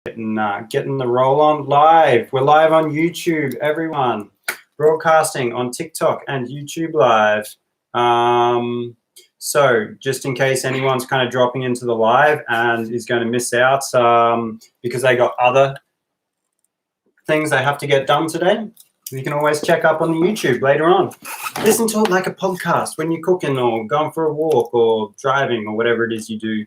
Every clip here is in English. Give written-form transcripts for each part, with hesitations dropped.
Getting the roll on live. We're live on YouTube, everyone. Broadcasting on TikTok and YouTube Live. So just in case anyone's kind of dropping into the live and is going to miss out because they got other things they have to get done today, you can always check up on the YouTube later on. Listen to it like a podcast when you're cooking or going for a walk or driving or whatever it is you do.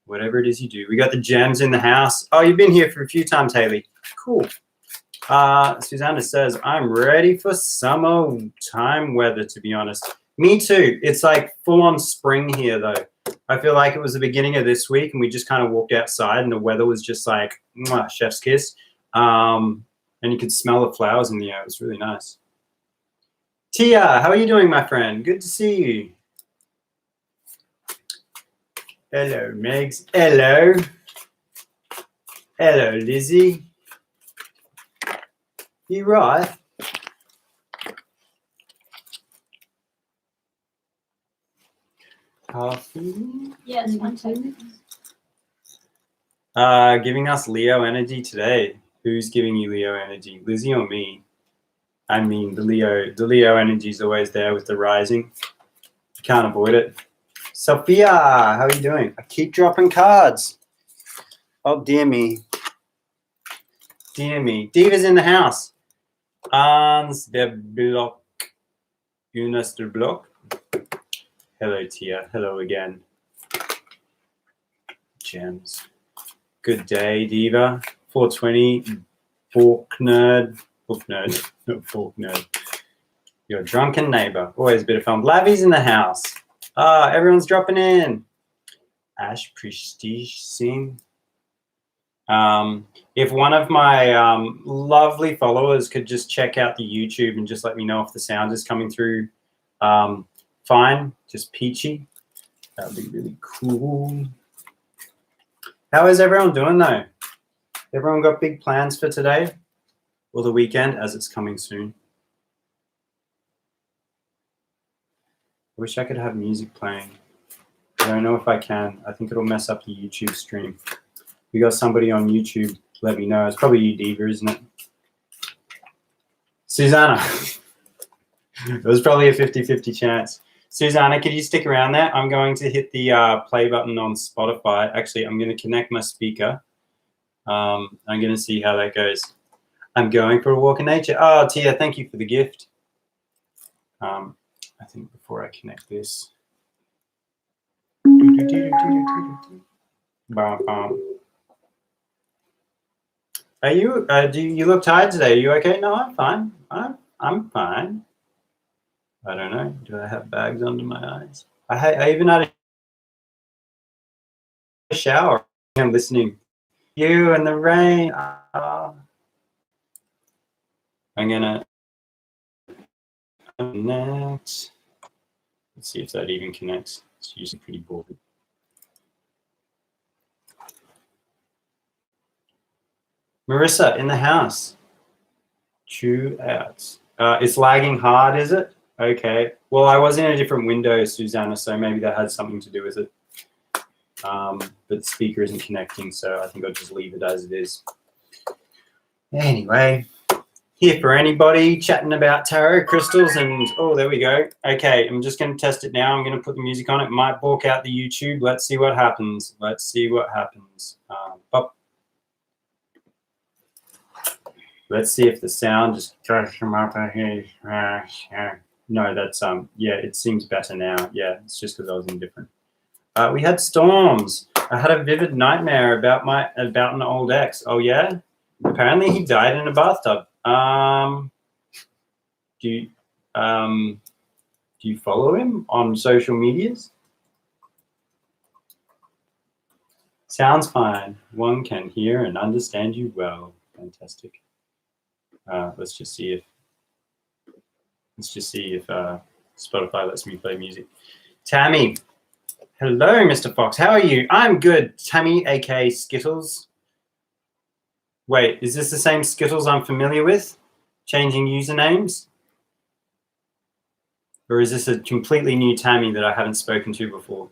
Whatever it is you do. We got the gems in the house. Oh, you've been here for a few times, Haley. Cool. Susanna says, I'm ready for summertime weather, to be honest. Me too. It's like full-on spring here, though. I feel like it was the beginning of this week, and we just kind of walked outside, and the weather was just like, mwah, chef's kiss. And you could smell the flowers in the air. It was really nice. Tia, how are you doing, my friend? Good to see you. Hello, Megs. Hello. Hello, Lizzie. You right? Coffee? Yes, 1 second. Giving us Leo energy today. Who's giving you Leo energy? Lizzie or me? I mean, the Leo energy is always there with the rising. You can't avoid it. Sophia, how are you doing? I keep dropping cards. Oh, dear me. Dear me. Diva's in the house. Ans der Block. Jonas der Block. Hello, Tia. Hello again. Gems. Good day, Diva. 420. Book nerd. Book nerd. Not fork nerd. Your drunken neighbor. Always a bit of fun. Lavi's in the house. Everyone's dropping in. Ash Prestige Singh. If one of my lovely followers could just check out the YouTube and just let me know if the sound is coming through fine, just peachy, that would be really cool. How is everyone doing though? Everyone got big plans for today or the weekend as it's coming soon? I wish I could have music playing. I don't know if I can. I think it'll mess up the YouTube stream. We got somebody on YouTube. Let me know. It's probably you, Diva, isn't it? Susanna. It was probably a 50-50 chance. Susanna, could you stick around there? I'm going to hit the play button on Spotify. Actually, I'm going to connect my speaker. I'm going to see how that goes. I'm going for a walk in nature. Oh, Tia, thank you for the gift. I think before I connect this. Are you? Do you look tired today? Are you okay? No, I'm fine. I'm fine. I don't know. Do I have bags under my eyes? I even had a shower. I'm listening. You and the rain. I'm gonna connect. Let's see if that even connects. It's usually pretty boring. Marissa in the house. 2 outs. It's lagging hard, is it? Okay. Well, I was in a different window, Susanna, so maybe that had something to do with it. But the speaker isn't connecting, so I think I'll just leave it as it is. Anyway, here for anybody chatting about tarot crystals and, oh, there we go. Okay, I'm just going to test it now. I'm going to put the music on it. Might balk out the YouTube. Let's see what happens. Let's see what happens. Let's see if the sound just goes from up here. No, that's yeah, it seems better now. Yeah, it's just because I was indifferent. We had storms. I had a vivid nightmare about an old ex. Oh yeah? Apparently he died in a bathtub. Do you follow him on social medias? Sounds fine. One can hear and understand you well. Fantastic. Let's just see if Spotify lets me play music. Tammy. Hello, Mr. Fox. How are you? I'm good. Tammy, aka Skittles. Wait, is this the same Skittles I'm familiar with? Changing usernames? Or is this a completely new Tammy that I haven't spoken to before?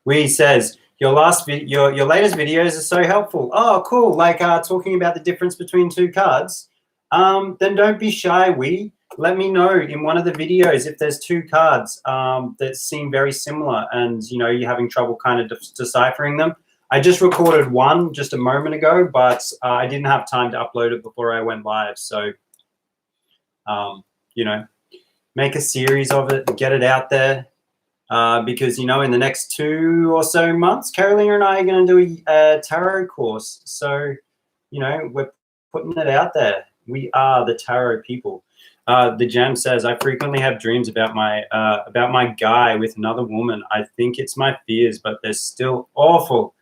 Wee says, Your latest videos are so helpful. Oh, cool. Like talking about the difference between two cards. Then don't be shy. Let me know in one of the videos if there's two cards that seem very similar and you're having trouble kind of deciphering them. I just recorded one just a moment ago, but I didn't have time to upload it before I went live. So, make a series of it, get it out there. Because, in the next 2 or so months, Carolina and I are going to do a tarot course. So, we're putting it out there. We are the tarot people. The Gem says, I frequently have dreams about my guy with another woman. I think it's my fears, but they're still awful.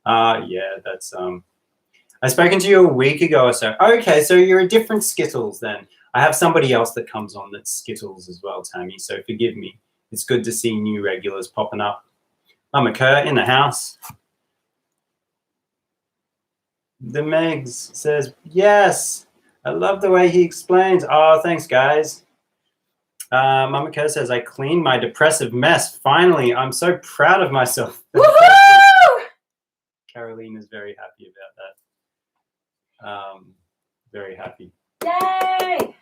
Yeah, that's I've spoken to you a week ago or so. Okay, so you're a different Skittles then. I have somebody else that comes on that's Skittles as well, Tammy. So forgive me. It's good to see new regulars popping up. Mama Kerr in the house. The Megs says, yes. I love the way he explains. Oh, thanks, guys. Mama Kerr says, I cleaned my depressive mess. Finally, I'm so proud of myself. Woohoo! Carolina's very happy about that. Very happy. Yay!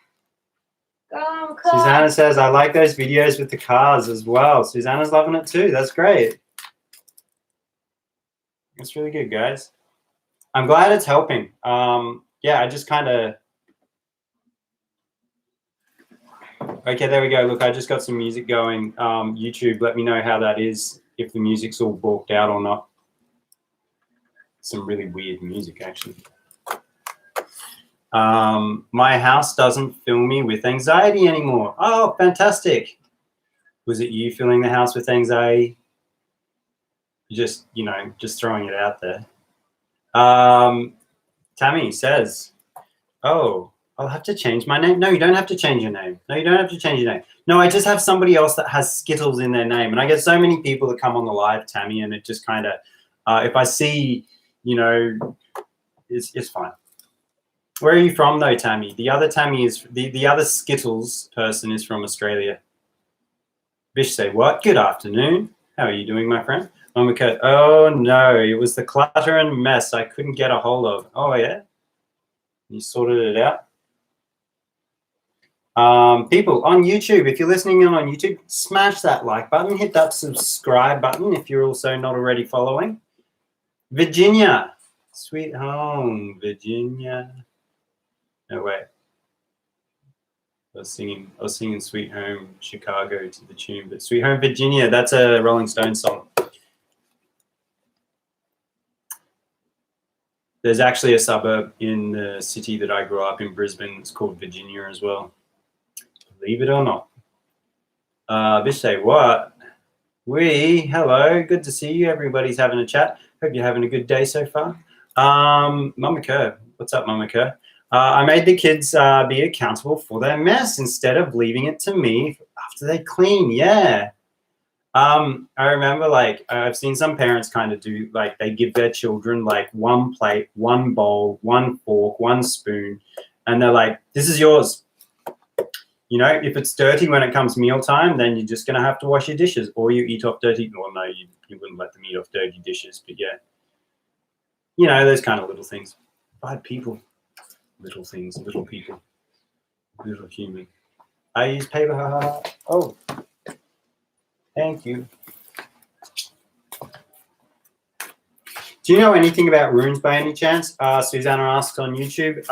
Go, Kerr. Susanna says, I like those videos with the cars as well. Susanna's loving it too. That's great. That's really good, guys. I'm glad it's helping. Yeah, I just kind of... Okay, there we go. Look, I just got some music going. YouTube, let me know how that is, if the music's all balked out or not. Some really weird music, actually. My house doesn't fill me with anxiety anymore. Oh, fantastic. Was it you filling the house with anxiety? Just, just throwing it out there. Tammy says, oh, I'll have to change my name. No, you don't have to change your name. No, you don't have to change your name. No, I just have somebody else that has Skittles in their name. And I get so many people that come on the live, Tammy, and it just kind of, if I see, it's fine. Where are you from, though, Tammy? The other Tammy is, the other Skittles person is from Australia. Bish say, what? Good afternoon. How are you doing, my friend? Mama Cat, oh, no, it was the clutter and mess I couldn't get a hold of. Oh, yeah? You sorted it out? People on YouTube, if you're listening in on YouTube, smash that like button. Hit that subscribe button if you're also not already following. Virginia. Sweet home, Virginia. No, wait. I was singing Sweet Home Chicago to the tune, but Sweet Home Virginia, that's a Rolling Stones song. There's actually a suburb in the city that I grew up in, Brisbane. It's called Virginia as well. Believe it or not. Bish say, what? Hello, good to see you. Everybody's having a chat. Hope you're having a good day so far. Mama Kerr, what's up, Mama Kerr? I made the kids be accountable for their mess instead of leaving it to me after they clean. Yeah. I remember, like, I've seen some parents kind of do, like, they give their children, like, one plate, one bowl, one fork, one spoon, and they're like, this is yours. If it's dirty when it comes mealtime, then you're just going to have to wash your dishes, or you eat off dirty. Well, no, you wouldn't let them eat off dirty dishes, but yeah. Those kind of little things. Bad people. Little things, little people. Little human. I use paper. Oh. Thank you. Do you know anything about runes by any chance? Susanna asks on YouTube.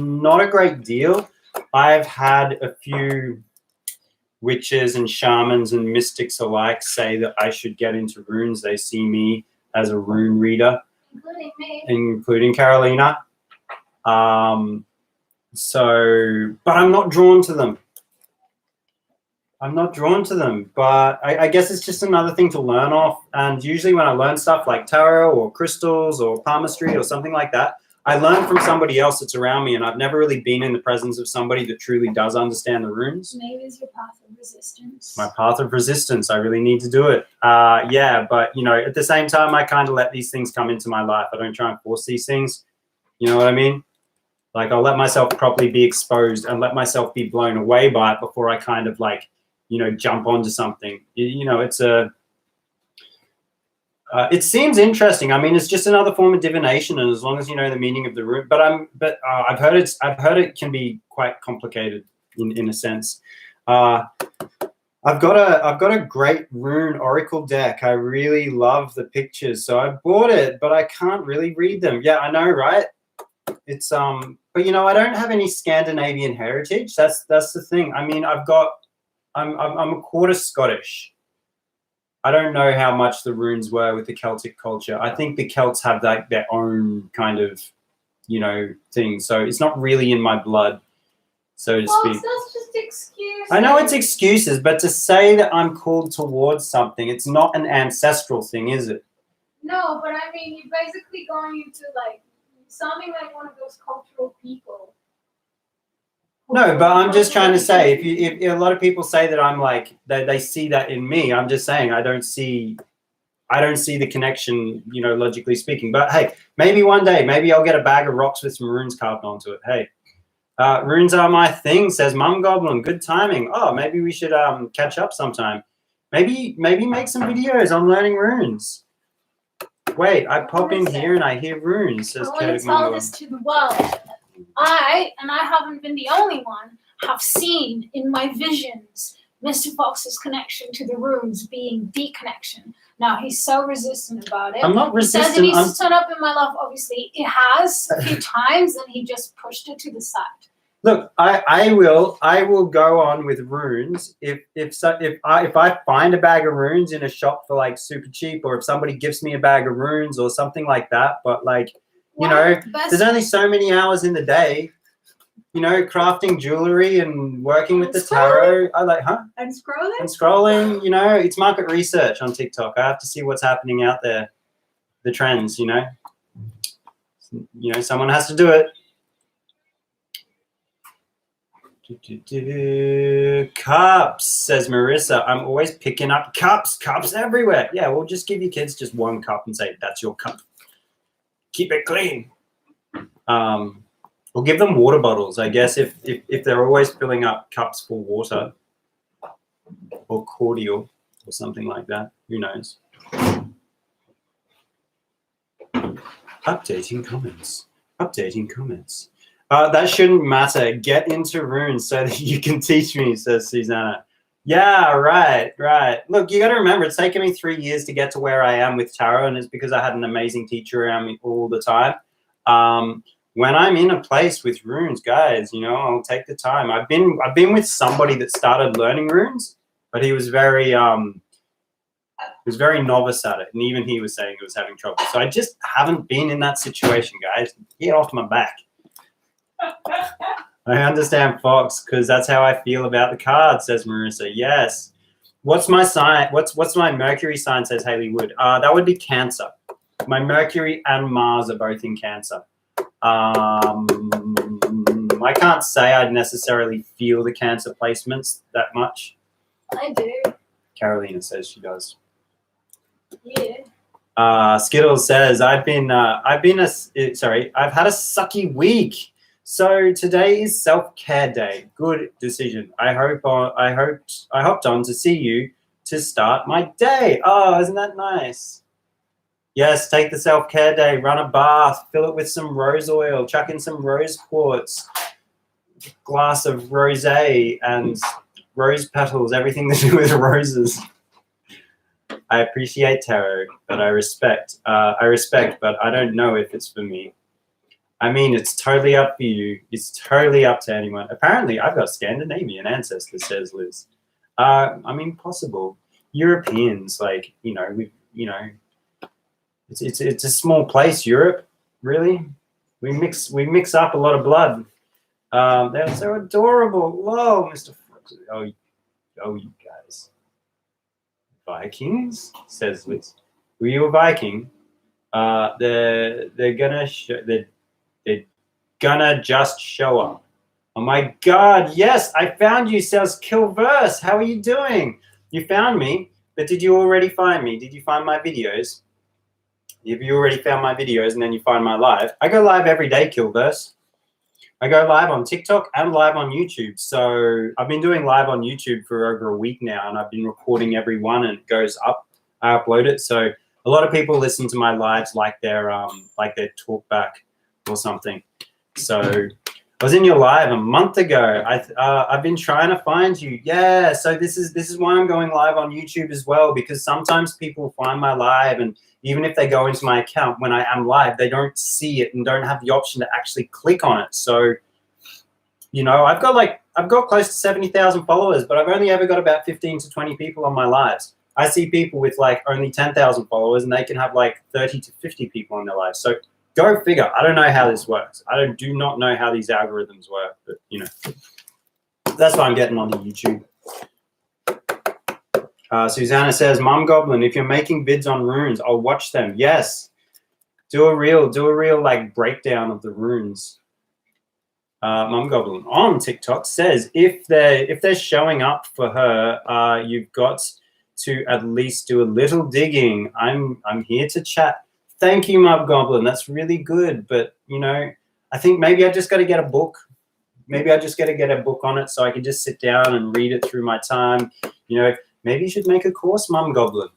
Not a great deal. I've had a few witches and shamans and mystics alike say that I should get into runes. They see me as a rune reader. Including me. Including Carolina. But I'm not drawn to them. But I guess it's just another thing to learn off. And usually when I learn stuff like tarot or crystals or palmistry or something like that, I learn from somebody else that's around me, and I've never really been in the presence of somebody that truly does understand the runes. Maybe it's your path of resistance. My path of resistance. I really need to do it. Yeah, but, at the same time, I kind of let these things come into my life. I don't try and force these things. You know what I mean? Like, I'll let myself properly be exposed and let myself be blown away by it before I kind of, like, jump onto something. It's It seems interesting. I mean, it's just another form of divination, and as long as you know the meaning of the rune. But I've heard it can be quite complicated in a sense. I've got a great rune oracle deck. I really love the pictures, so I bought it, but I can't really read them. Yeah, I know, right? It's but you know, I don't have any Scandinavian heritage. That's the thing. I mean, I'm a quarter Scottish. I don't know how much the runes were with the Celtic culture. I think the Celts have like their own kind of, you know, thing. So it's not really in my blood, so to speak. That's just excuses. I know it's excuses, but to say that I'm called towards something, it's not an ancestral thing, is it? No, but I mean, you're basically going into like sounding like one of those cultural people. No, but I'm just trying to say, if a lot of people say that I'm like they see that in me, I'm just saying I don't see the connection, you know, logically speaking. But hey, maybe one day, maybe I'll get a bag of rocks with some runes carved onto it. Hey, runes are my thing, says Mum Goblin. Good timing. Oh, maybe we should catch up sometime. Maybe make some videos on learning runes. Wait, I pop in here and I hear runes, says I want to Kodak tell Mongol. this to the world. I haven't been the only one, have seen in my visions Mr. Fox's connection to the runes being deconnection. Now, he's so resistant about it. I'm not He says resistant. it needs to turn up in my life. Obviously, it has a few times, and he just pushed it to the side. Look, I will go on with runes if I find a bag of runes in a shop for like super cheap, or if somebody gives me a bag of runes or something like that. But like, you know, there's only so many hours in the day. You know, crafting jewelry and working with the tarot. I like, And scrolling? and scrolling. You know, it's market research on TikTok. I have to see what's happening out there, the trends. You know, someone has to do it. Cups, says Marissa. I'm always picking up cups everywhere. Yeah, well, just give your kids just one cup and say, that's your cup. Keep it clean. Or give them water bottles, I guess, if they're always filling up cups for water or cordial or something like that. Who knows? Updating comments. That shouldn't matter. Get into runes so that you can teach me, says Susanna. Yeah, right. Look, you got to remember, it's taken me 3 years to get to where I am with tarot, and it's because I had an amazing teacher around me all the time. When I'm in a place with runes, guys, you know, I'll take the time. I've been with somebody that started learning runes, but he was very novice at it, and even he was saying he was having trouble. So I just haven't been in that situation, guys. Get off my back. I understand, Fox, because that's how I feel about the card, says Marissa. Yes. What's my sign? What's my Mercury sign, says Haley Wood. That would be Cancer. My Mercury and Mars are both in Cancer. I can't say I'd necessarily feel the Cancer placements that much. I do. Carolina says she does. Yeah. Skittles says I've had a sucky week. So today is self-care day. Good decision. I hopped on to see you to start my day. Oh, isn't that nice? Yes, take the self-care day, run a bath, fill it with some rose oil, chuck in some rose quartz, glass of rosé and rose petals, everything to do with roses. I appreciate tarot, but I respect, but I don't know if it's for me. I mean, it's totally up for you. It's totally up to anyone. Apparently, I've got Scandinavian ancestors, says Liz. I mean, possible. Europeans, like, you know, it's a small place, Europe, really. We mix up a lot of blood. They're so adorable. Whoa, Mr. Fox. Oh, you guys. Vikings, says Liz. Were you a Viking? They're gonna just show up. Oh my God, yes, I found you, says Killverse. How are you doing? You found me, but did you already find me? Did you find my videos? If you already found my videos and then you find my live, I go live every day, Killverse. I go live on TikTok and live on YouTube. So I've been doing live on YouTube for over a week now, and I've been recording every one and it goes up. I upload it. So A lot of people listen to my lives like their talk back or something. So I was in your live a month ago. I've been trying to find you. Yeah, so this is why I'm going live on YouTube as well, because sometimes people find my live, and even if they go into my account when I am live, they don't see it and don't have the option to actually click on it. So, you know, I've got close to 70,000 followers, but I've only ever got about 15 to 20 people on my lives. I see people with like only 10,000 followers, and they can have like 30 to 50 people on their lives. So go figure. I don't know how this works. I do not know how these algorithms work, but you know, that's why I'm getting on the YouTube. Susanna says, Mum Goblin, if you're making vids on runes, I'll watch them. Yes. Do a real like breakdown of the runes. Mum Goblin on TikTok says, if they're showing up for her, you've got to at least do a little digging. I'm here to chat. Thank you, Mum Goblin. That's really good. But you know, I think maybe I just got to get a book. Maybe I just got to get a book on it so I can just sit down and read it through my time. You know, maybe you should make a course, Mum Goblin.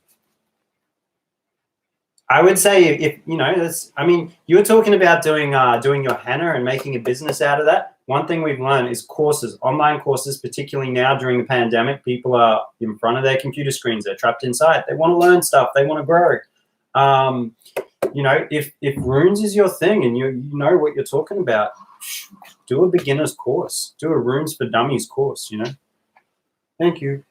I would say if you know, I mean, you were talking about doing your henna and making a business out of that. One thing we've learned is courses, online courses, particularly now during the pandemic. People are in front of their computer screens. They're trapped inside. They want to learn stuff. They want to grow. You know, if runes is your thing and you know what you're talking about, do a beginner's course. Do a runes for dummies course. You know. Thank you.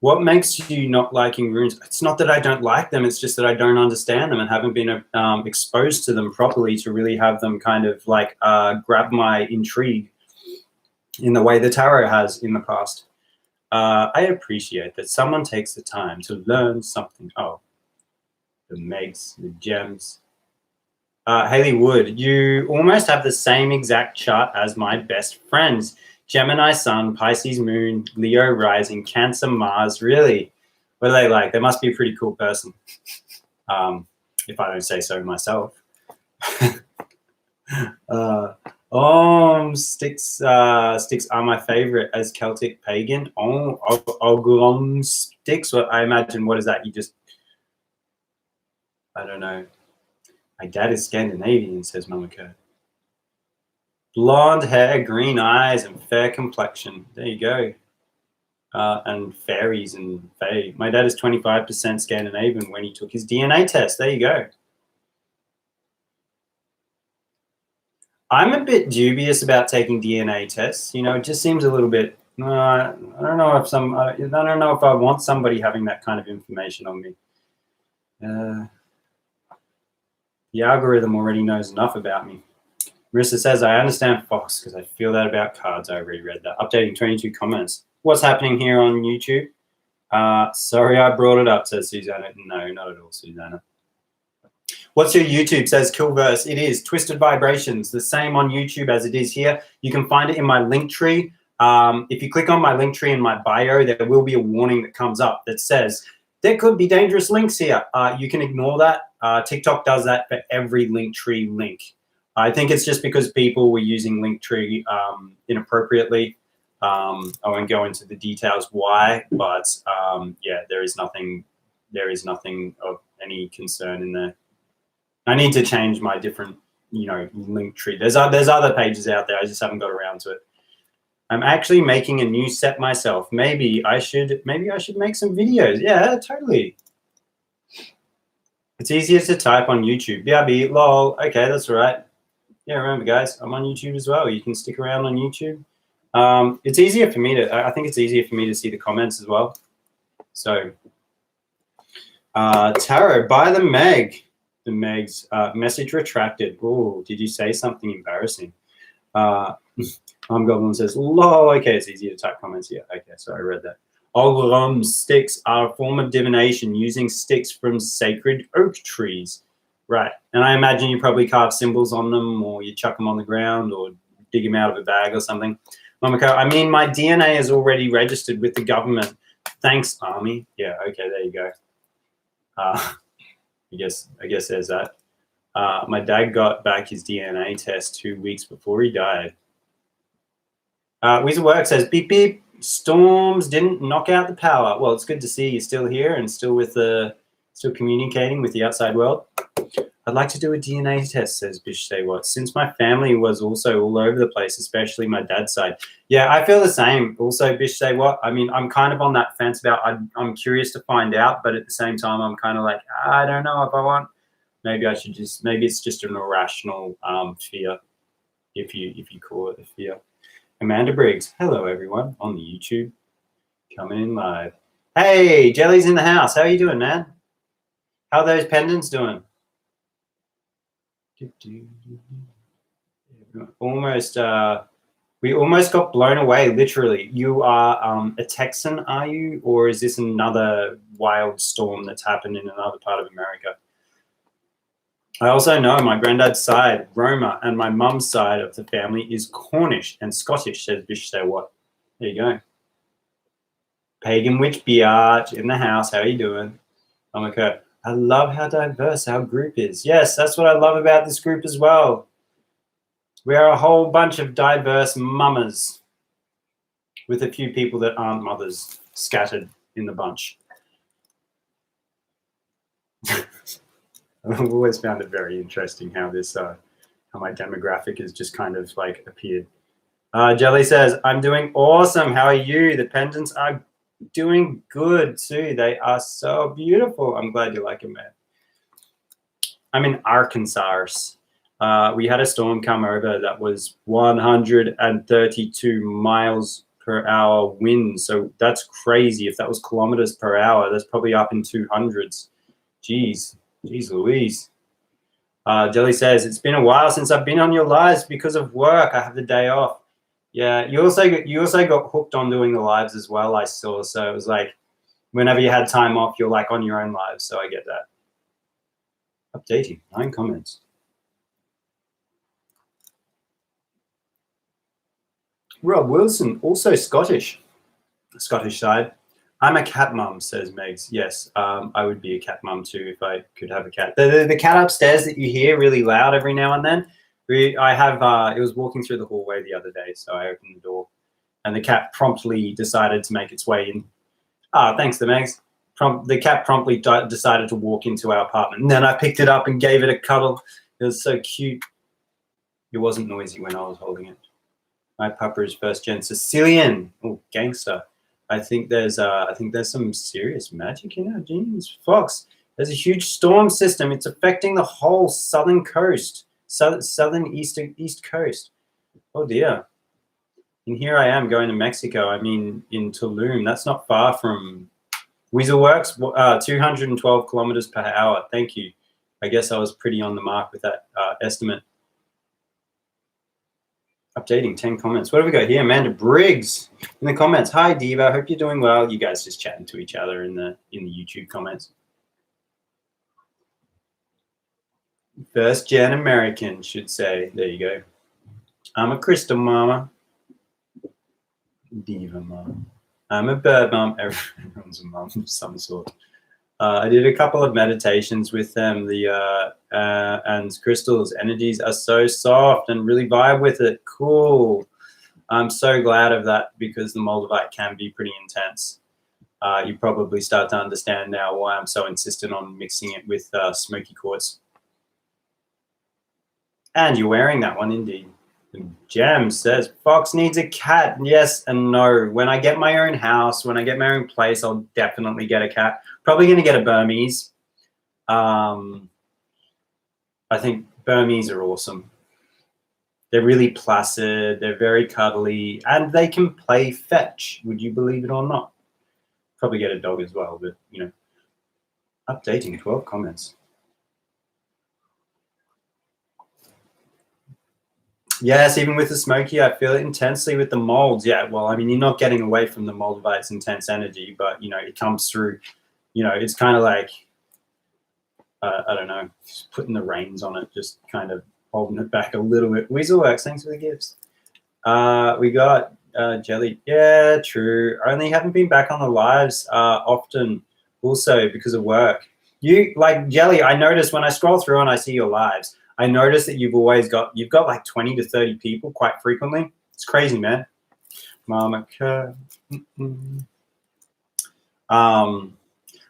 What makes you not liking runes? It's not that I don't like them. It's just that I don't understand them and haven't been exposed to them properly to really have them kind of like grab my intrigue in the way the tarot has in the past. I appreciate that someone takes the time to learn something. Oh, the Megs, the gems. Haley Wood, you almost have the same exact chart as my best friends. Gemini Sun, Pisces Moon, Leo Rising, Cancer Mars. Really? What are they like? They must be a pretty cool person. If I don't say so myself. Sticks are my favorite as Celtic pagan. Oglon sticks. Well, I imagine, what is that? You just, I don't know. My dad is Scandinavian, says Mamako. Blonde hair, green eyes, and fair complexion. There you go. And fairies and fae. My dad is 25% Scandinavian when he took his DNA test. There you go. I'm a bit dubious about taking DNA tests. You know, it just seems a little bit. I don't know if I don't know if I want somebody having that kind of information on me. The algorithm already knows enough about me. Marissa says, I understand Fox because I feel that about cards. I already read that. Updating 22 comments. What's happening here on YouTube? Sorry I brought it up, says Susanna. No, not at all, Susanna. What's your YouTube, says Killverse. It is Twisted Vibrations, the same on YouTube as it is here. You can find it in my link tree. If you click on my link tree in my bio, there will be a warning that comes up that says, there could be dangerous links here. You can ignore that. TikTok does that for every Linktree link. I think it's just because people were using Linktree inappropriately. I won't go into the details why, but yeah, there is nothing of any concern in there. I need to change my different, you know, Linktree. There's other pages out there. I just haven't got around to it. I'm actually making a new set myself. Maybe I should make some videos. Yeah, totally. It's easier to type on YouTube. BRB, lol. Okay, that's all right. Yeah, remember, guys, I'm on YouTube as well. You can stick around on YouTube. It's easier for me to. I think it's easier for me to see the comments as well. So, Tarot by the Meg. The Meg's message retracted. Oh, did you say something embarrassing? Goblin says, lol. Okay, it's easier to type comments here. Okay, so I read that. Olrom sticks are a form of divination using sticks from sacred oak trees. Right, and I imagine you probably carve symbols on them, or you chuck them on the ground, or dig them out of a bag or something. Mamako, I mean, my DNA is already registered with the government. Thanks, Army. Yeah, okay, there you go. I guess there's that. My dad got back his DNA test 2 weeks before he died. Wizardwork says, beep, beep, storms didn't knock out the power. Well, it's good to see you still here and still communicating with the outside world. I'd like to do a DNA test, says Bish Say What, since my family was also all over the place, especially my dad's side. Yeah, I feel the same. Also, Bish Say What, I mean, I'm kind of on that fence about, I'm curious to find out, but at the same time, I'm kind of like, I don't know if I want, maybe it's just an irrational fear, if you call it a fear. Amanda Briggs, hello everyone on the YouTube, coming in live. Hey, Jelly's in the house. How are you doing, man? How are those pendants doing? We almost got blown away, literally. You are a Texan, are you? Or is this another wild storm that's happened in another part of America? I also know my granddad's side, Roma, and my mum's side of the family is Cornish and Scottish, says Bish Say What. There you go. Pagan Witch Biatch in the house. How are you doing? I'm okay. I love how diverse our group is. Yes, that's what I love about this group as well. We are a whole bunch of diverse mamas with a few people that aren't mothers scattered in the bunch. I've always found it very interesting how this, how my demographic has just kind of like appeared. Jelly says, I'm doing awesome. How are you? The pendants are doing good too. They are so beautiful. I'm glad you like them, man. I'm in Arkansas. We had a storm come over that was 132 miles per hour wind. So that's crazy. If that was kilometers per hour, that's probably up in 200s. Jeez Louise. Jelly says, it's been a while since I've been on your lives because of work. I have the day off. Yeah, you also got hooked on doing the lives as well, I saw. So it was like whenever you had time off, you're like on your own lives. So I get that. Updating, 9 comments. Rob Wilson, also Scottish side. I'm a cat mum, says Megs. Yes, I would be a cat mum too if I could have a cat. The cat upstairs that you hear really loud every now and then, it was walking through the hallway the other day, so I opened the door, and the cat promptly decided to make its way in. Thanks to Megs. The cat promptly decided to walk into our apartment, and then I picked it up and gave it a cuddle. It was so cute. It wasn't noisy when I was holding it. My pupper is first gen Sicilian. Oh, gangster. I think there's some serious magic in our genes. Fox, there's a huge storm system. It's affecting the whole southern coast, southern east coast. Oh dear. And here I am going to Mexico. I mean, in Tulum. That's not far from Weaselworks. 212 kilometers per hour. Thank you. I guess I was pretty on the mark with that estimate. Updating 10 comments. What have we got here? Amanda Briggs in the comments. Hi Diva, hope you're doing well. You guys just chatting to each other in the YouTube comments. First gen American should say. There you go. I'm a crystal mama. Diva mom. I'm a bird mom. Everyone's a mom of some sort. I did a couple of meditations with them. And Crystal's energies are so soft and really vibe with it. Cool. I'm so glad of that because the Moldavite can be pretty intense. You probably start to understand now why I'm so insistent on mixing it with smoky quartz. And you're wearing that one indeed. Jam says, Fox needs a cat. Yes and no. When I get my own house, when I get my own place, I'll definitely get a cat. Probably going to get a Burmese. I think Burmese are awesome. They're really placid. They're very cuddly. And they can play fetch. Would you believe it or not? Probably get a dog as well. But, you know, updating 12 comments. Yes, even with the smoky, I feel it intensely with the molds. Yeah, well, I mean, you're not getting away from the Moldavite's intense energy, but, you know, it comes through, you know, it's kind of like, I don't know, just putting the reins on it, just kind of holding it back a little bit. Weaselworks, thanks for the gifts. We got Jelly. Yeah, true. I only haven't been back on the lives often also because of work. You, like Jelly, I notice when I scroll through and I see your lives, I notice that you've got like 20 to 30 people quite frequently. It's crazy, man. Mama Kerr.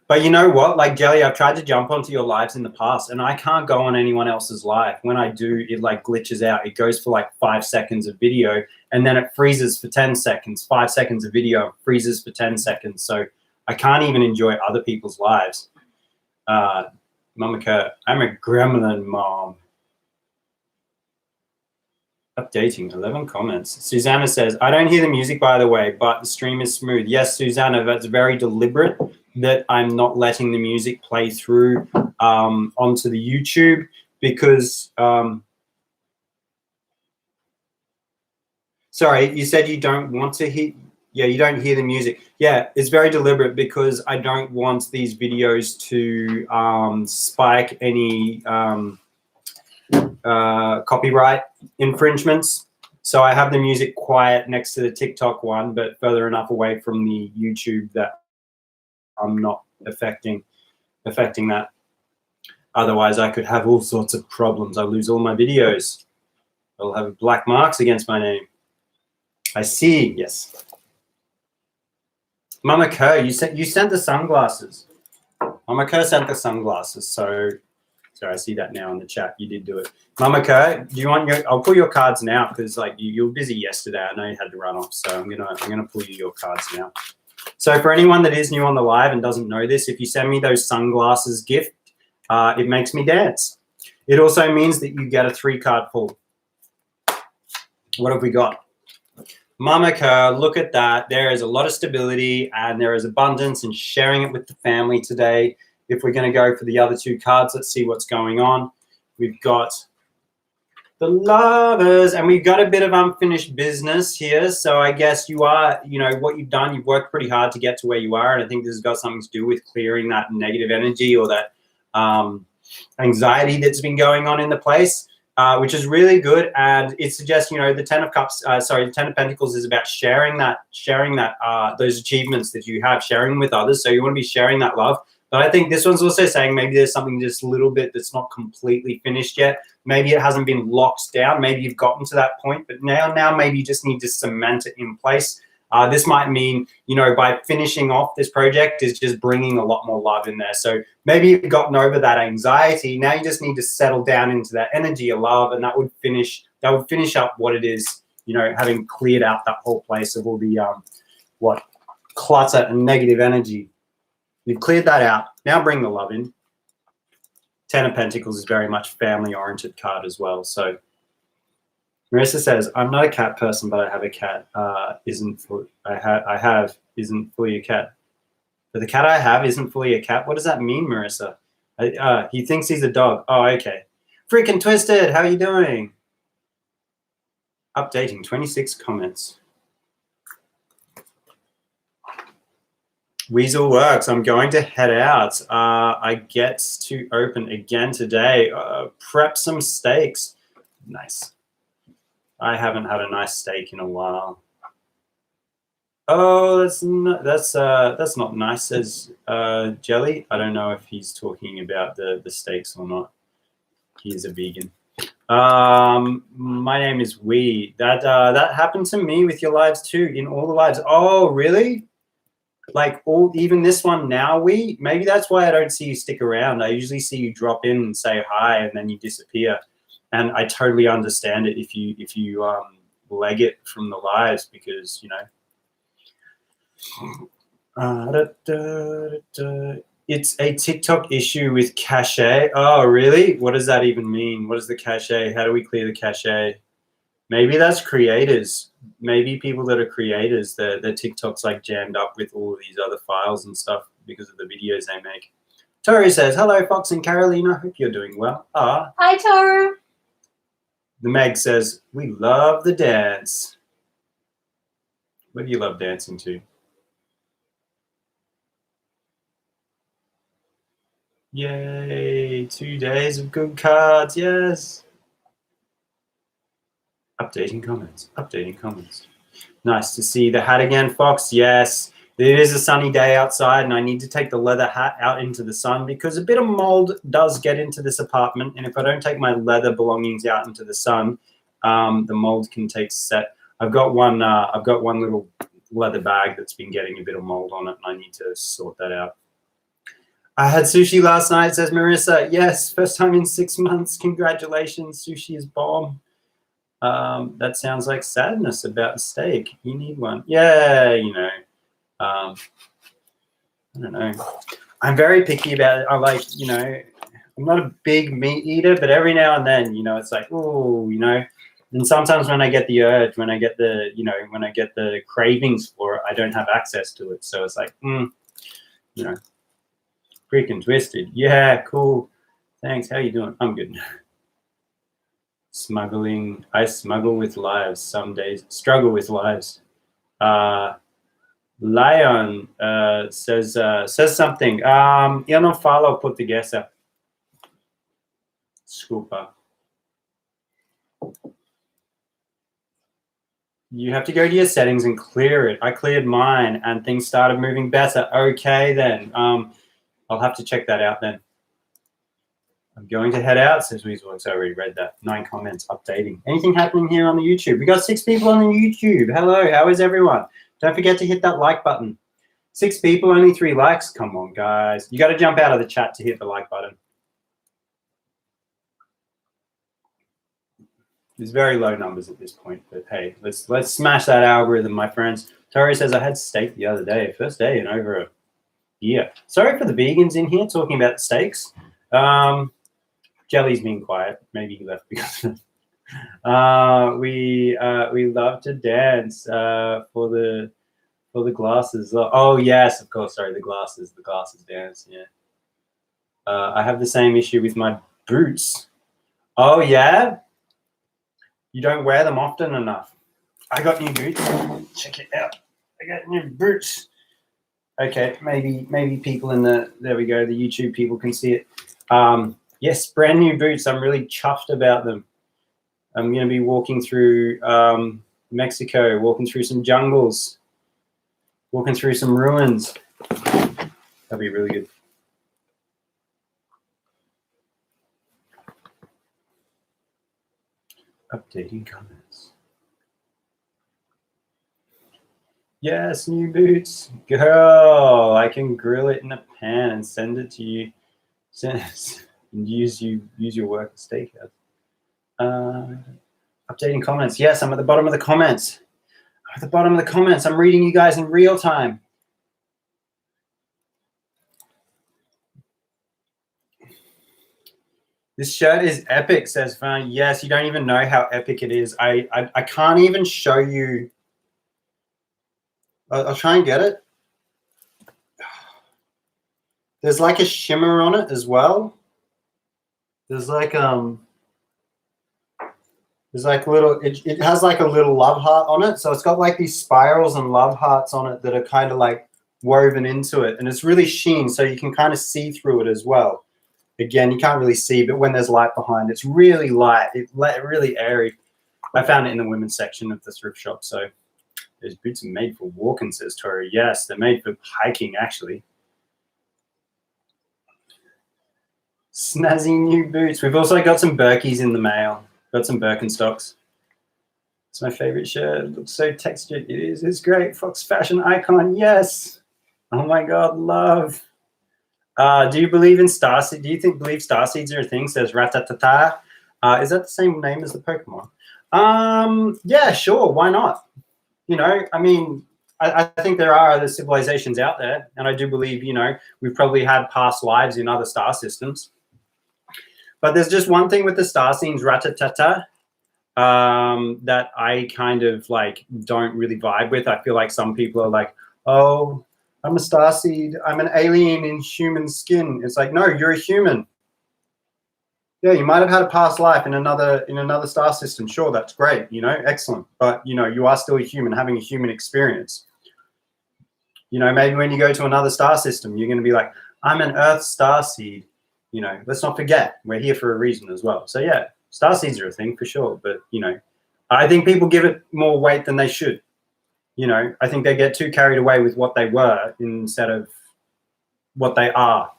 But you know what? Like, Jelly, I've tried to jump onto your lives in the past, and I can't go on anyone else's live. When I do, it like glitches out. It goes for like 5 seconds of video, and then it freezes for 10 seconds. 5 seconds of video freezes for 10 seconds. So I can't even enjoy other people's lives. Mama Kerr, I'm a gremlin mom. Updating, 11 comments. Susanna says, I don't hear the music, by the way, but the stream is smooth. Yes, Susanna, that's very deliberate that I'm not letting the music play through onto the YouTube because, sorry, you said you don't want to hear, yeah, you don't hear the music. Yeah, it's very deliberate because I don't want these videos to spike any copyright infringements. So I have the music quiet next to the TikTok one, but further enough away from the YouTube that I'm not affecting that. Otherwise, I could have all sorts of problems. I lose all my videos. I'll have black marks against my name. I see. Yes. Mama Kerr, you sent the sunglasses. Mama Kerr sent the sunglasses. So I see that now in the chat. You did do it. Mama Kerr, do you want your? I'll pull your cards now because like you were busy yesterday. I know you had to run off, so I'm gonna pull you your cards now. So for anyone that is new on the live and doesn't know this, if you send me those sunglasses gift, it makes me dance. It also means that you get a 3-card pull. What have we got? Mama Kerr, look at that. There is a lot of stability and there is abundance and sharing it with the family today. If we're going to go for the other 2 cards, let's see what's going on. We've got the Lovers, and we've got a bit of unfinished business here. So I guess you are, you know, what you've done, you've worked pretty hard to get to where you are. And I think this has got something to do with clearing that negative energy or that anxiety that's been going on in the place, which is really good. And it suggests, you know, the 10 of Cups, the 10 of Pentacles is about sharing that, those achievements that you have, sharing with others. So you want to be sharing that love. But I think this one's also saying maybe there's something just a little bit that's not completely finished yet. Maybe it hasn't been locked down. Maybe you've gotten to that point, but now maybe you just need to cement it in place. This might mean, you know, by finishing off this project is just bringing a lot more love in there. So maybe you've gotten over that anxiety. Now you just need to settle down into that energy of love, and that would finish up what it is, you know, having cleared out that whole place of all the clutter and negative energy. You've cleared that out. Now bring the love in. 10 of Pentacles is very much family-oriented card as well. So Marissa says, I'm not a cat person, but I have a cat. Isn't fully a cat. But the cat I have isn't fully a cat. What does that mean, Marissa? He thinks he's a dog. Oh, okay. Freaking Twisted, how are you doing? Updating, 26 comments. Weasel works. I'm going to head out. I get to open again today. Prep some steaks. Nice. I haven't had a nice steak in a while. Oh, that's not nice, says Jelly. I don't know if he's talking about the steaks or not. He is a vegan. My name is Wee. That happened to me with your lives too, in all the lives. Oh, really? Like even this one now, maybe that's why I don't see you stick around. I usually see you drop in and say hi and then you disappear. And I totally understand it if you leg it from the lives, because, you know, it's a TikTok issue with cache. Oh, really? What does that even mean? What is the cache? How do we clear the cache? Maybe that's creators. Maybe people that are creators, their TikTok's like jammed up with all of these other files and stuff because of the videos they make. Tori says, hello, Fox and Carolina. Hope you're doing well. Hi, Toru. The Meg says, we love the dance. What do you love dancing to? Yay, 2 days of good cards, yes. Updating comments, updating comments. Nice to see the hat again, Fox. Yes, it is a sunny day outside and I need to take the leather hat out into the sun because a bit of mold does get into this apartment, and if I don't take my leather belongings out into the sun, the mold can take set. I've got one little leather bag that's been getting a bit of mold on it, and I need to sort that out. I had sushi last night, says Marissa. Yes, first time in 6 months. Congratulations, sushi is bomb. That sounds like sadness about a steak. You need one. Yeah, you know. I don't know. I'm very picky about it. I like, you know, I'm not a big meat eater, but every now and then, you know, it's like, oh, you know. And sometimes when I get the urge, when I get the, you know, when I get the cravings for it, I don't have access to it. So it's like, you know, freaking twisted. Yeah, cool. Thanks. How you doing? I'm good. Smuggling. I smuggle with lives some days. Struggle with lives. Lion says something. Eu não falo portuguesa. Desculpa. You have to go to your settings and clear it. I cleared mine and things started moving better. Okay, then. I'll have to check that out then. I'm going to head out, says Weezeworks. I already read that. 9 comments, updating. Anything happening here on the YouTube? We got 6 people on the YouTube. Hello, how is everyone? Don't forget to hit that like button. 6 people, only 3 likes. Come on, guys. You got to jump out of the chat to hit the like button. There's very low numbers at this point, but hey, let's smash that algorithm, my friends. Tori says, I had steak the other day, first day in over a year. Sorry for the vegans in here talking about steaks. Jelly's been quiet. Maybe he left because we love to dance for the glasses. Oh yes, of course. Sorry, the glasses dance. Yeah. I have the same issue with my boots. Oh yeah. You don't wear them often enough. I got new boots. Check it out. I got new boots. Okay, maybe people in there we go. The YouTube people can see it. Yes, brand new boots. I'm really chuffed about them. I'm going to be walking through Mexico, walking through some jungles, walking through some ruins. That'll be really good. Updating comments. Yes, new boots. Girl, I can grill it in a pan and send it to you. Use your work at steakhouse. Updating comments. Yes, I'm at the bottom of the comments. I'm at the bottom of the comments. I'm reading you guys in real time. This shirt is epic, says Fan. Yes, you don't even know how epic it is. I can't even show you. I'll try and get it. There's like a shimmer on it as well. There's like little. It has like a little love heart on it. So it's got like these spirals and love hearts on it that are kind of like woven into it, and it's really sheen, so you can kind of see through it as well. Again, you can't really see, but when there's light behind, it's really light. It's really airy. I found it in the women's section of the thrift shop. So those boots are made for walking, says Tori. Yes, they're made for hiking, actually. Snazzy new boots. We've also got some Birkies in the mail. Got some Birkenstocks. It's my favorite shirt. It looks so textured. It is. It's great. Fox fashion icon. Yes. Oh my God, love. Do you believe in starseed? Do you believe starseeds are a thing? Says Ratatata. Is that the same name as the Pokemon? Yeah, sure. Why not? You know, I mean, I think there are other civilizations out there, and I do believe, you know, we've probably had past lives in other star systems. But there's just one thing with the star scenes, Ratatata, that I kind of like don't really vibe with. I feel like some people are like, oh, I'm a starseed. I'm an alien in human skin. It's like, no, you're a human. Yeah, you might have had a past life in another star system. Sure, that's great. You know, excellent. But you know, you are still a human having a human experience. You know, maybe when you go to another star system, you're going to be like, I'm an Earth starseed. You know, let's not forget we're here for a reason as well. So yeah, starseeds are a thing for sure. But you know, I think people give it more weight than they should. You know, I think they get too carried away with what they were instead of what they are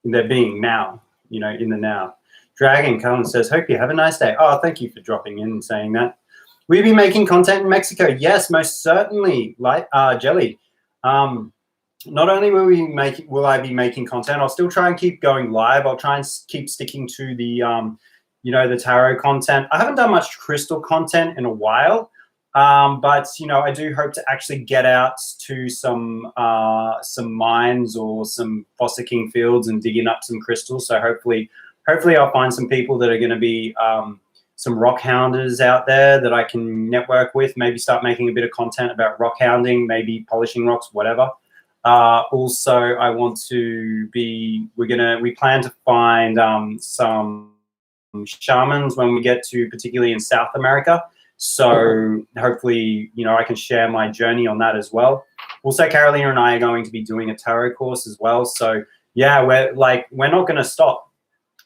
in their being now, you know, in the now. Dragon Cullen says, hope you have a nice day. Oh, thank you for dropping in and saying that. Will you be making content in Mexico? Yes, most certainly. Like Jelly. Not only will I be making content, I'll still try and keep going live. I'll try and keep sticking to the the tarot content. I haven't done much crystal content in a while, but I do hope to actually get out to some mines or some fossicking fields and digging up some crystals. So hopefully I'll find some people that are going to be some rock hounders out there that I can network with. Maybe start making a bit of content about rock hounding, maybe polishing rocks, whatever. Also, I want to be. We plan to find some shamans when we get to, particularly in South America. So hopefully, I can share my journey on that as well. Also, Carolina and I are going to be doing a tarot course as well. So yeah, we're not going to stop.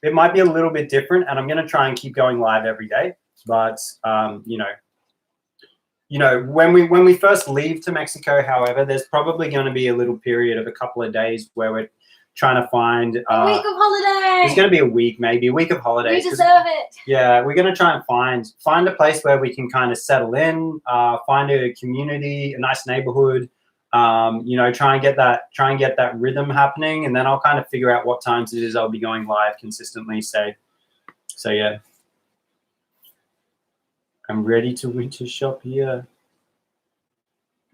It might be a little bit different, and I'm going to try and keep going live every day. But when we first leave to Mexico, however, there's probably going to be a little period of a couple of days where we're trying to find a week of holiday. It's going to be a week, maybe a week of holidays. We deserve it. Yeah, we're going to try and find a place where we can kind of settle in, find a community, a nice neighborhood. Try and get that rhythm happening, and then I'll kind of figure out what times it is I'll be going live consistently. So yeah. I'm ready to winter shop here.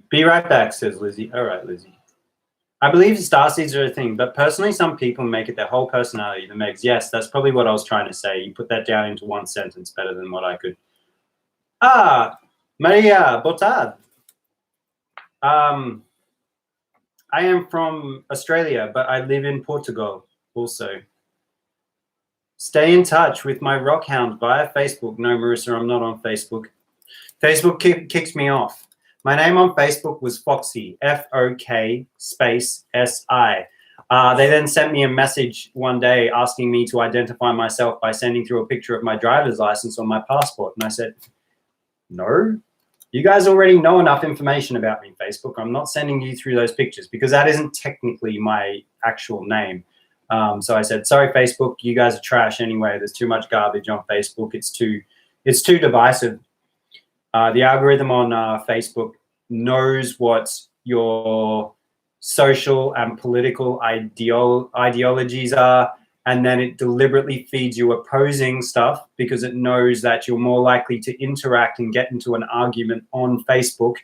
Be right back, says Lizzie. All right, Lizzie. I believe starseeds are a thing, but personally, some people make it their whole personality, the Megs. Yes, that's probably what I was trying to say. You put that down into one sentence better than what I could. Maria Botard. I am from Australia, but I live in Portugal also. Stay in touch with my rock hound via Facebook. No, Marissa, I'm not on Facebook. Facebook kicks me off. My name on Facebook was Foxy, F-O-K space S-I. They then sent me a message one day asking me to identify myself by sending through a picture of my driver's license or my passport. And I said, no, you guys already know enough information about me, Facebook. I'm not sending you through those pictures because that isn't technically my actual name. So I said, sorry, Facebook, you guys are trash anyway. There's too much garbage on Facebook. It's too divisive. The algorithm on Facebook knows what your social and political ideologies are, and then it deliberately feeds you opposing stuff because it knows that you're more likely to interact and get into an argument on Facebook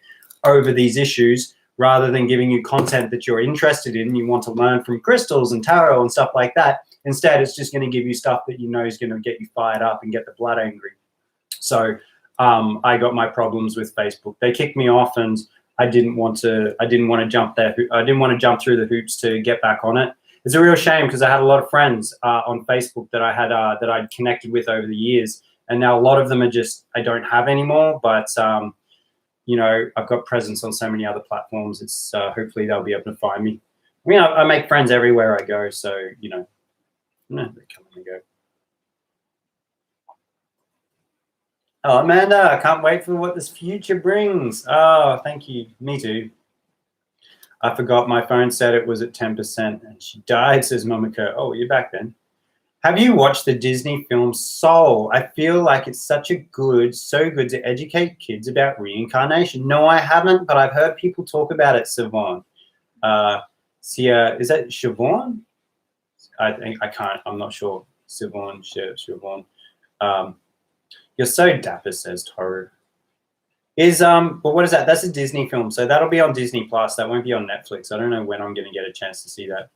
over these issues rather than giving you content that you're interested in. You want to learn from crystals and tarot and stuff like that. Instead, it's just going to give you stuff that you know is going to get you fired up and get the blood angry. So I got my problems with Facebook. They kicked me off, and I didn't want to jump there. I didn't want to jump through the hoops to get back on it. It's a real shame because I had a lot of friends on Facebook that I had that I'd connected with over the years, and now a lot of them are just I don't have anymore. But I've got presence on so many other platforms. It's hopefully they'll be able to find me. I mean, I make friends everywhere I go, so they come and go. Oh, Amanda, I can't wait for what this future brings. Oh, thank you. Me too. I forgot my phone said it was at 10% and she died, says Momoko. Oh, you're back then. Have you watched the Disney film Soul? I feel like it's so good to educate kids about reincarnation. No, I haven't, but I've heard people talk about it, Siobhan. Is that Siobhan? I'm not sure. Siobhan. You're so dapper, says Toru. But what is that? That's a Disney film, so that'll be on Disney Plus. That won't be on Netflix. I don't know when I'm going to get a chance to see that.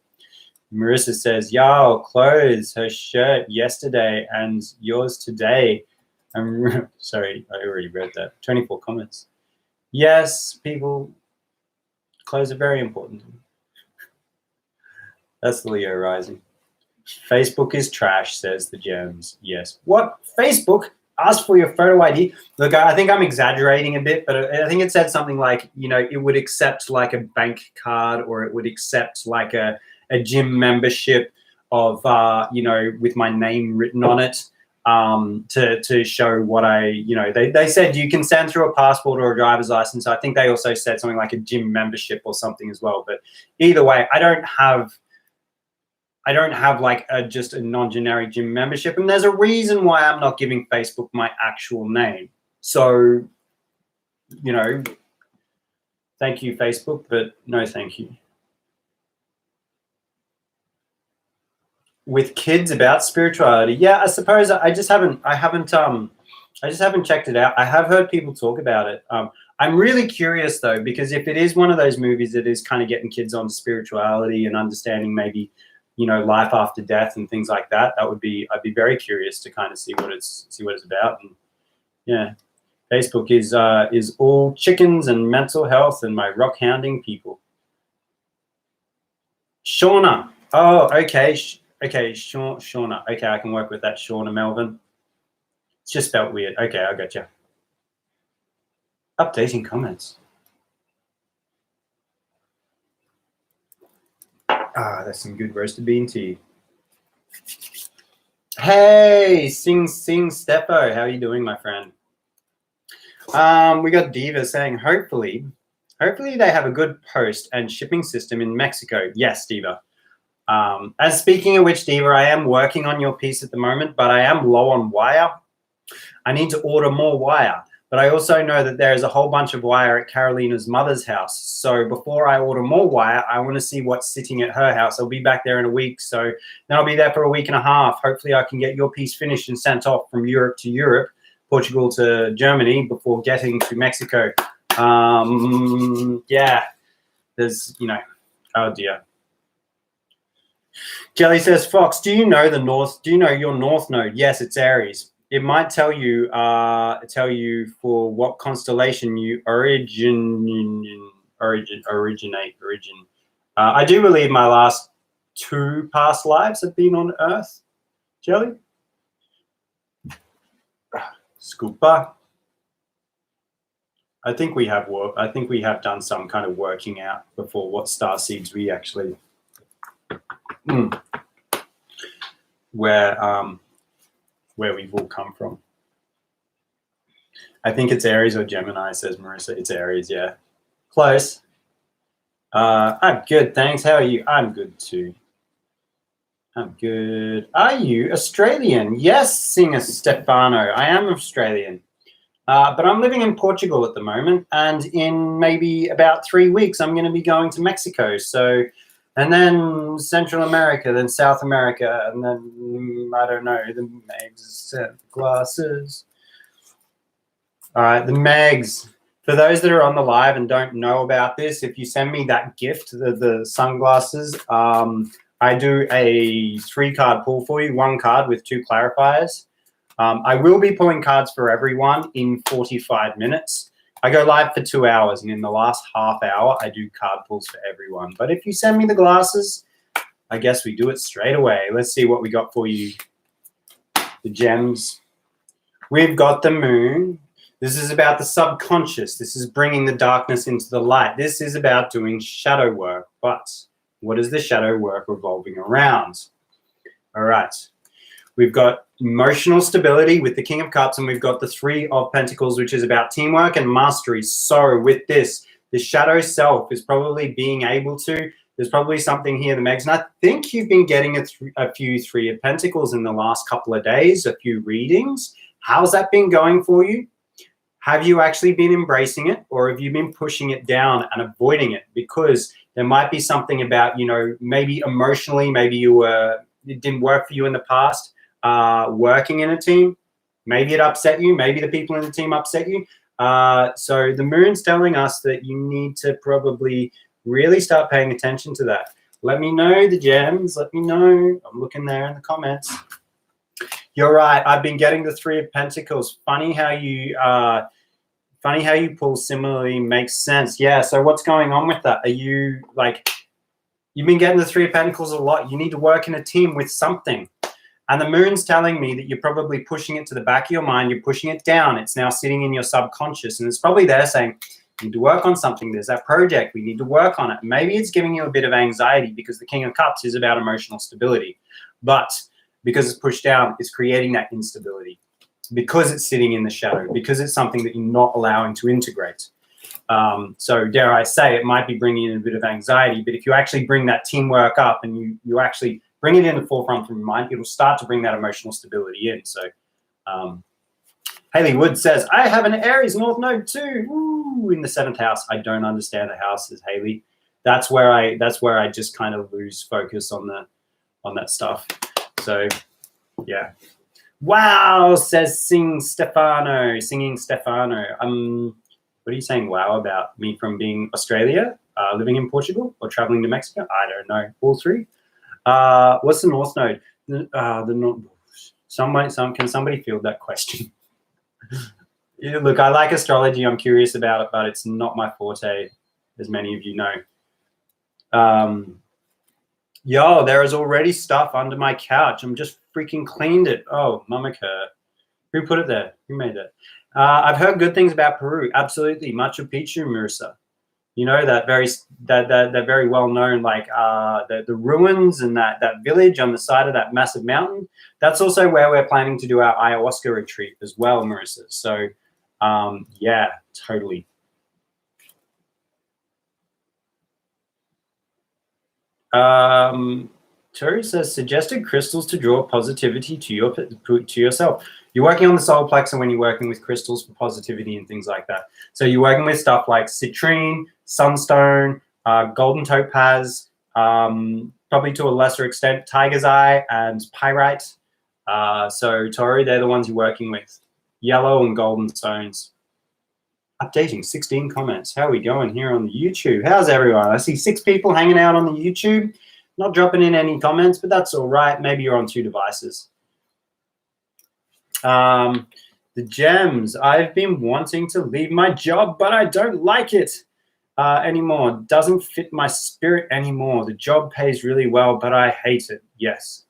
Marissa says, "Yo, clothes, her shirt yesterday and yours today." I'm sorry, I already read that. 24 comments. Yes, people, clothes are very important. That's Leo rising. Facebook is trash, says the Gems. Yes. What? Facebook? Ask for your photo ID. Look, I think I'm exaggerating a bit, but I think it said something like, it would accept like a bank card, or it would accept like a gym membership of, with my name written on it to show what they said you can send through a passport or a driver's license. I think they also said something like a gym membership or something as well. But either way, I don't have like just a non-generic gym membership, and there's a reason why I'm not giving Facebook my actual name. So you know, thank you, Facebook, but no thank you. With kids about spirituality, yeah, I suppose I just haven't checked it out. I have heard people talk about it. I'm really curious though, because if it is one of those movies that is kind of getting kids on spirituality and understanding maybe, you know, life after death and things like that, I'd be very curious to kind of see what it's about. And yeah, Facebook is all chickens and mental health and my rock hounding people. Shauna, oh, okay. Okay, Shauna. Okay, I can work with that, Shauna Melvin. It's just felt weird. Okay, I got you. Updating comments. That's some good roasted bean tea. Hey, Sing Steppo. How are you doing, my friend? We got Diva saying, hopefully they have a good post and shipping system in Mexico. Yes, Diva. As speaking of which, Diva, I am working on your piece at the moment, but I am low on wire. I need to order more wire, but I also know that there is a whole bunch of wire at Carolina's mother's house. So before I order more wire, I want to see what's sitting at her house. I'll be back there in a week. So then I'll be there for a week and a half. Hopefully I can get your piece finished and sent off from Europe to Europe, Portugal to Germany before getting to Mexico. Yeah, there's, you know, oh dear. Jelly says, Fox, do you know your north node? Yes, it's Aries. It might tell you for what constellation you origin. I do believe my last 2 past lives have been on Earth. Jelly. Scooper. I think we have done some kind of working out before what star seeds we actually where we've all come from. I think it's Aries or Gemini, says Marissa. It's Aries, yeah. Close. I'm good, thanks. How are you? I'm good too. I'm good. Are you Australian? Yes, Singer Stefano. I am Australian. But I'm living in Portugal at the moment, and in maybe about 3 weeks, I'm going to be going to Mexico. So, and then Central America, then South America, and then, I don't know, the Megs, glasses. All right, the Megs. For those that are on the live and don't know about this, if you send me that gift, the sunglasses, I do a 3-card pull for you, 1 card with 2 clarifiers. I will be pulling cards for everyone in 45 minutes. I go live for 2 hours, and in the last half hour, I do card pulls for everyone. But if you send me the glasses, I guess we do it straight away. Let's see what we got for you. The gems. We've got the moon. This is about the subconscious. This is bringing the darkness into the light. This is about doing shadow work. But what is the shadow work revolving around? All right. We've got emotional stability with the King of Cups, and we've got the 3 of Pentacles, which is about teamwork and mastery. So with this, the shadow self is probably being able to, there's probably something here, the Megs, and I think you've been getting a few 3 of Pentacles in the last couple of days, a few readings. How's that been going for you? Have you actually been embracing it, or have you been pushing it down and avoiding it? Because there might be something about, you know, maybe emotionally, maybe it didn't work for you in the past. Working in a team, maybe it upset you, maybe the people in the team upset you. So the moon's telling us that you need to probably really start paying attention to that. Let me know, the gems, let me know. I'm looking there in the comments. You're right, I've been getting the 3 of Pentacles. Funny how you pull similarly makes sense. Yeah, so what's going on with that? Are you like, you've been getting the 3 of Pentacles a lot. You need to work in a team with something. And the moon's telling me that you're probably pushing it to the back of your mind. You're pushing it down. It's now sitting in your subconscious. And it's probably there saying, you need to work on something. There's that project. We need to work on it. Maybe it's giving you a bit of anxiety because the King of Cups is about emotional stability. But because it's pushed down, it's creating that instability. Because it's sitting in the shadow. Because it's something that you're not allowing to integrate. So dare I say, it might be bringing in a bit of anxiety. But if you actually bring that teamwork up and you actually bring it in the forefront from your mind, it'll start to bring that emotional stability in. So Haley Wood says, I have an Aries North Node too. Woo, in the 7th house. I don't understand the houses, Haley. That's where I just kind of lose focus on that stuff. So yeah. Wow, says Singing Stefano. What are you saying wow about? Me from being Australia, living in Portugal, or traveling to Mexico? I don't know. All three. What's the North Node? The North. Can somebody field that question? Yeah, look, I like astrology. I'm curious about it, but it's not my forte, as many of you know. Yo, there is already stuff under my couch. I'm just freaking cleaned it. Oh, Mama Kerr. Who put it there? Who made that? I've heard good things about Peru. Absolutely. Machu Picchu, Marissa. You know, that very well known, like the ruins and that village on the side of that massive mountain. That's also where we're planning to do our ayahuasca retreat as well, Marissa. So yeah, totally. Terry says, suggested crystals to draw positivity to yourself. You're working on the solar plexus when you're working with crystals for positivity and things like that. So you're working with stuff like citrine, sunstone, golden topaz, probably to a lesser extent, tiger's eye and pyrite. So Tori, they're the ones you're working with. Yellow and golden stones. Updating, 16 comments. How are we going here on the YouTube? How's everyone? I see 6 people hanging out on the YouTube. Not dropping in any comments, but that's all right. Maybe you're on 2 devices. The gems. I've been wanting to leave my job, but I don't like it anymore. Doesn't fit my spirit anymore. The job pays really well, but I hate it. Yes.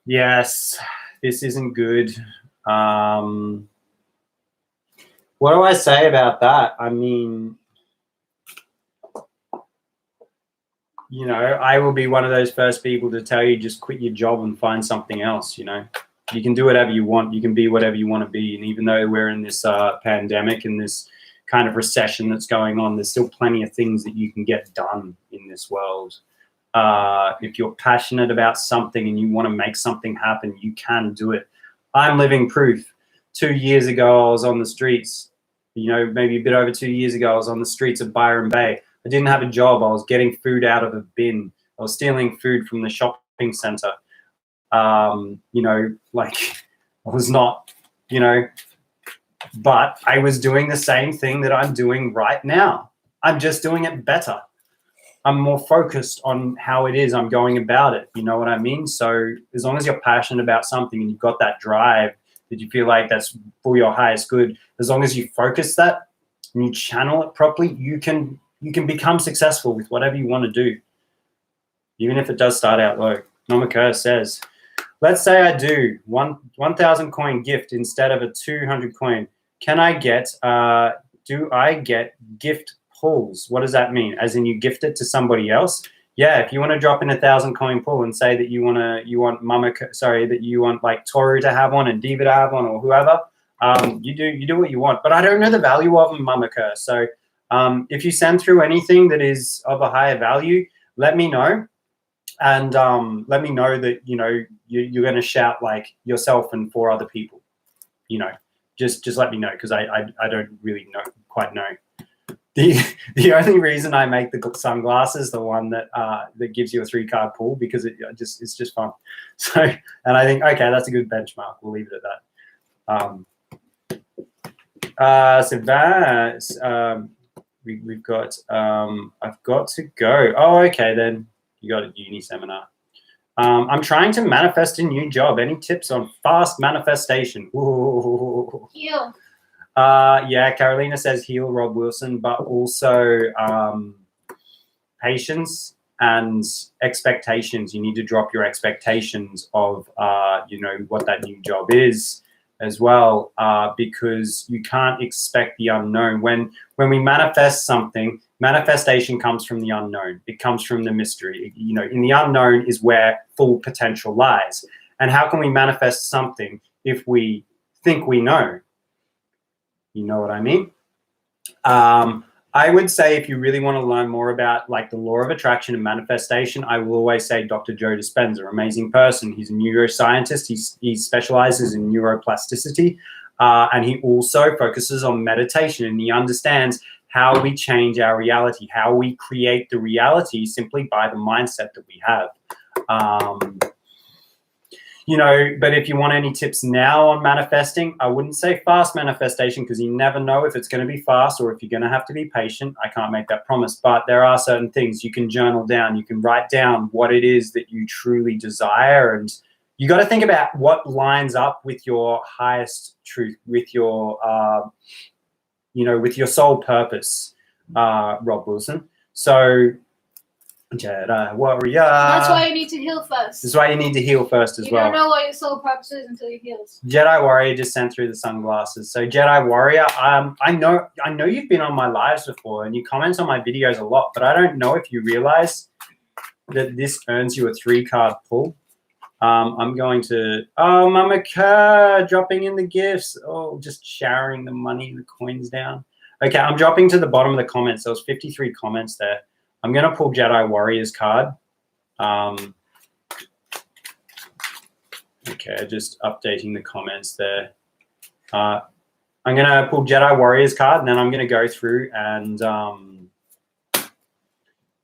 Yes, this isn't good. What do I say about that? I mean, you know, I will be one of those first people to tell you just quit your job and find something else. You know, you can do whatever you want. You can be whatever you want to be. And even though we're in this pandemic and this kind of recession that's going on, there's still plenty of things that you can get done in this world. If you're passionate about something and you want to make something happen, you can do it. I'm living proof. 2 years ago, I was on the streets. You know, maybe a bit over 2 years ago, I was on the streets of Byron Bay. I didn't have a job. I was getting food out of a bin. I was stealing food from the shopping center. You know, like I was not, you know, but I was doing the same thing that I'm doing right now. I'm just doing it better. I'm more focused on how it is I'm going about it. You know what I mean? So as long as you're passionate about something and you've got that drive that you feel like that's for your highest good, as long as you focus that and you channel it properly, you can become successful with whatever you want to do, even if it does start out low. Mama Kerr says, let's say I do 1,000 coin gift instead of a 200 coin. Can I get, do I get gift pulls? What does that mean? As in you gift it to somebody else? Yeah, if you want to drop in 1,000 coin pull and say that you want like Toru to have one and Diva to have one or whoever, you do what you want. But I don't know the value of them, Mama Kerr. So if you send through anything that is of a higher value, let me know. And let me know that, you know, you're going to shout like yourself and 4 other people. You know, just let me know, because I don't really quite know. The only reason I make the sunglasses the one that gives you a 3-card pull, because it's just fun. So, and I think, okay, that's a good benchmark. We'll leave it at that. So Vance, we've got I've got to go. Oh, okay, then you got a uni seminar. I'm trying to manifest a new job. Any tips on fast manifestation? Ooh. Heal. Yeah, Carolina says heal, Rob Wilson, but also patience and expectations. You need to drop your expectations of, you know, what that new job is as well, because you can't expect the unknown. When we manifest something, manifestation comes from the unknown. It comes from the mystery. You know, in the unknown is where full potential lies. And how can we manifest something if we think we know? You know what I mean? I would say if you really want to learn more about like the law of attraction and manifestation, I will always say Dr. Joe Dispenza, amazing person. He's a neuroscientist. He specializes in neuroplasticity, and he also focuses on meditation, and he understands how we change our reality, how we create the reality simply by the mindset that we have. You know, but if you want any tips now on manifesting, I wouldn't say fast manifestation because you never know if it's going to be fast or if you're going to have to be patient. I can't make that promise, but there are certain things you can journal down. You can write down what it is that you truly desire, and you got to think about what lines up with your highest truth, with your, you know, with your soul purpose, Rob Wilson. So, Jedi Warrior. That's why you need to heal first. That's why you need to heal first as You well. don't know what your soul purpose is until you heal. Jedi Warrior just sent through the sunglasses. So Jedi Warrior, I know you've been on my lives before and you comment on my videos a lot, but I don't know if you realize that this earns you a 3-card pull. I'm going to, oh, Mama Kerr dropping in the gifts. Oh, just showering the money, the coins down. Okay, I'm dropping to the bottom of the comments. There was 53 comments there. I'm going to pull Jedi Warrior's card. Okay, just updating the comments there. I'm going to pull Jedi Warrior's card, and then I'm going to go through and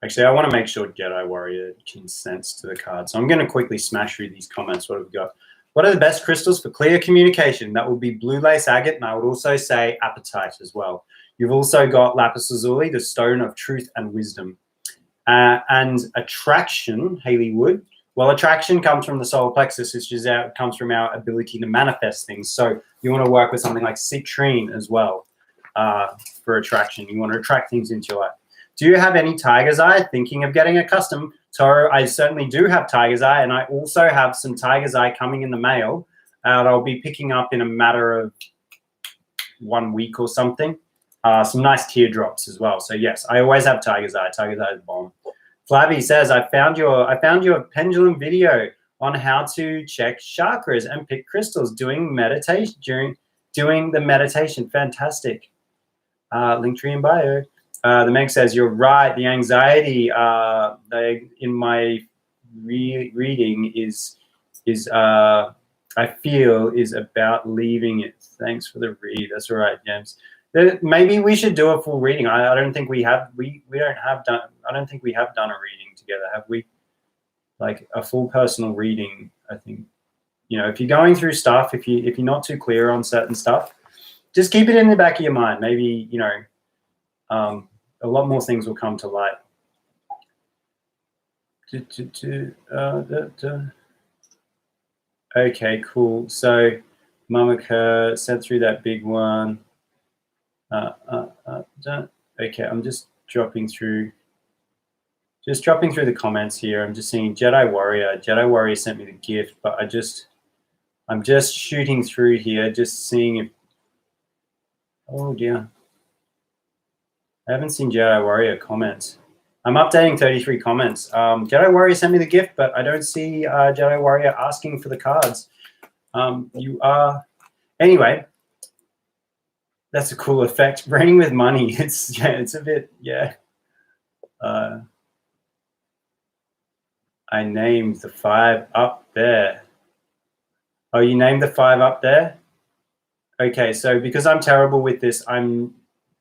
actually, I want to make sure Jedi Warrior consents to the card. So I'm going to quickly smash through these comments. What have we got? What are the best crystals for clear communication? That will be blue lace agate, and I would also say apatite as well. You've also got lapis lazuli, the stone of truth and wisdom. And attraction, Haley Wood. Well, attraction comes from the solar plexus, which is comes from our ability to manifest things. So you want to work with something like citrine as well for attraction. You want to attract things into your life. Do you have any tiger's eye? Thinking of getting a custom? So I certainly do have tiger's eye, and I also have some tiger's eye coming in the mail. And I'll be picking up in a matter of 1 week or something. Some nice teardrops as well. So yes, I always have tiger's eye. Tiger's eye is bomb. Flavie says, I found your pendulum video on how to check chakras and pick crystals doing meditation doing the meditation. Fantastic. Linktree in bio. The Meg says, you're right. The anxiety in my reading is I feel is about leaving it. Thanks for the read. That's all right, James. Maybe we should do a full reading. I don't think we have. I don't think we have done a reading together, have we? Like a full personal reading. I think, you know, if you're going through stuff, if you're not too clear on certain stuff, just keep it in the back of your mind. Maybe, you know, a lot more things will come to light. Okay, cool. So Mama Kerr sent through that big one. Okay, I'm just dropping through the comments here. I'm just seeing Jedi Warrior. Jedi Warrior sent me the gift, but I'm just shooting through here, just seeing if, oh dear. I haven't seen Jedi Warrior comments. I'm updating 33 comments. Jedi Warrior sent me the gift, but I don't see Jedi Warrior asking for the cards. You are, anyway. That's a cool effect. Raining with money. It's a bit, yeah. I named the 5 up there. Oh, you named the 5 up there? Okay, so because I'm terrible with this,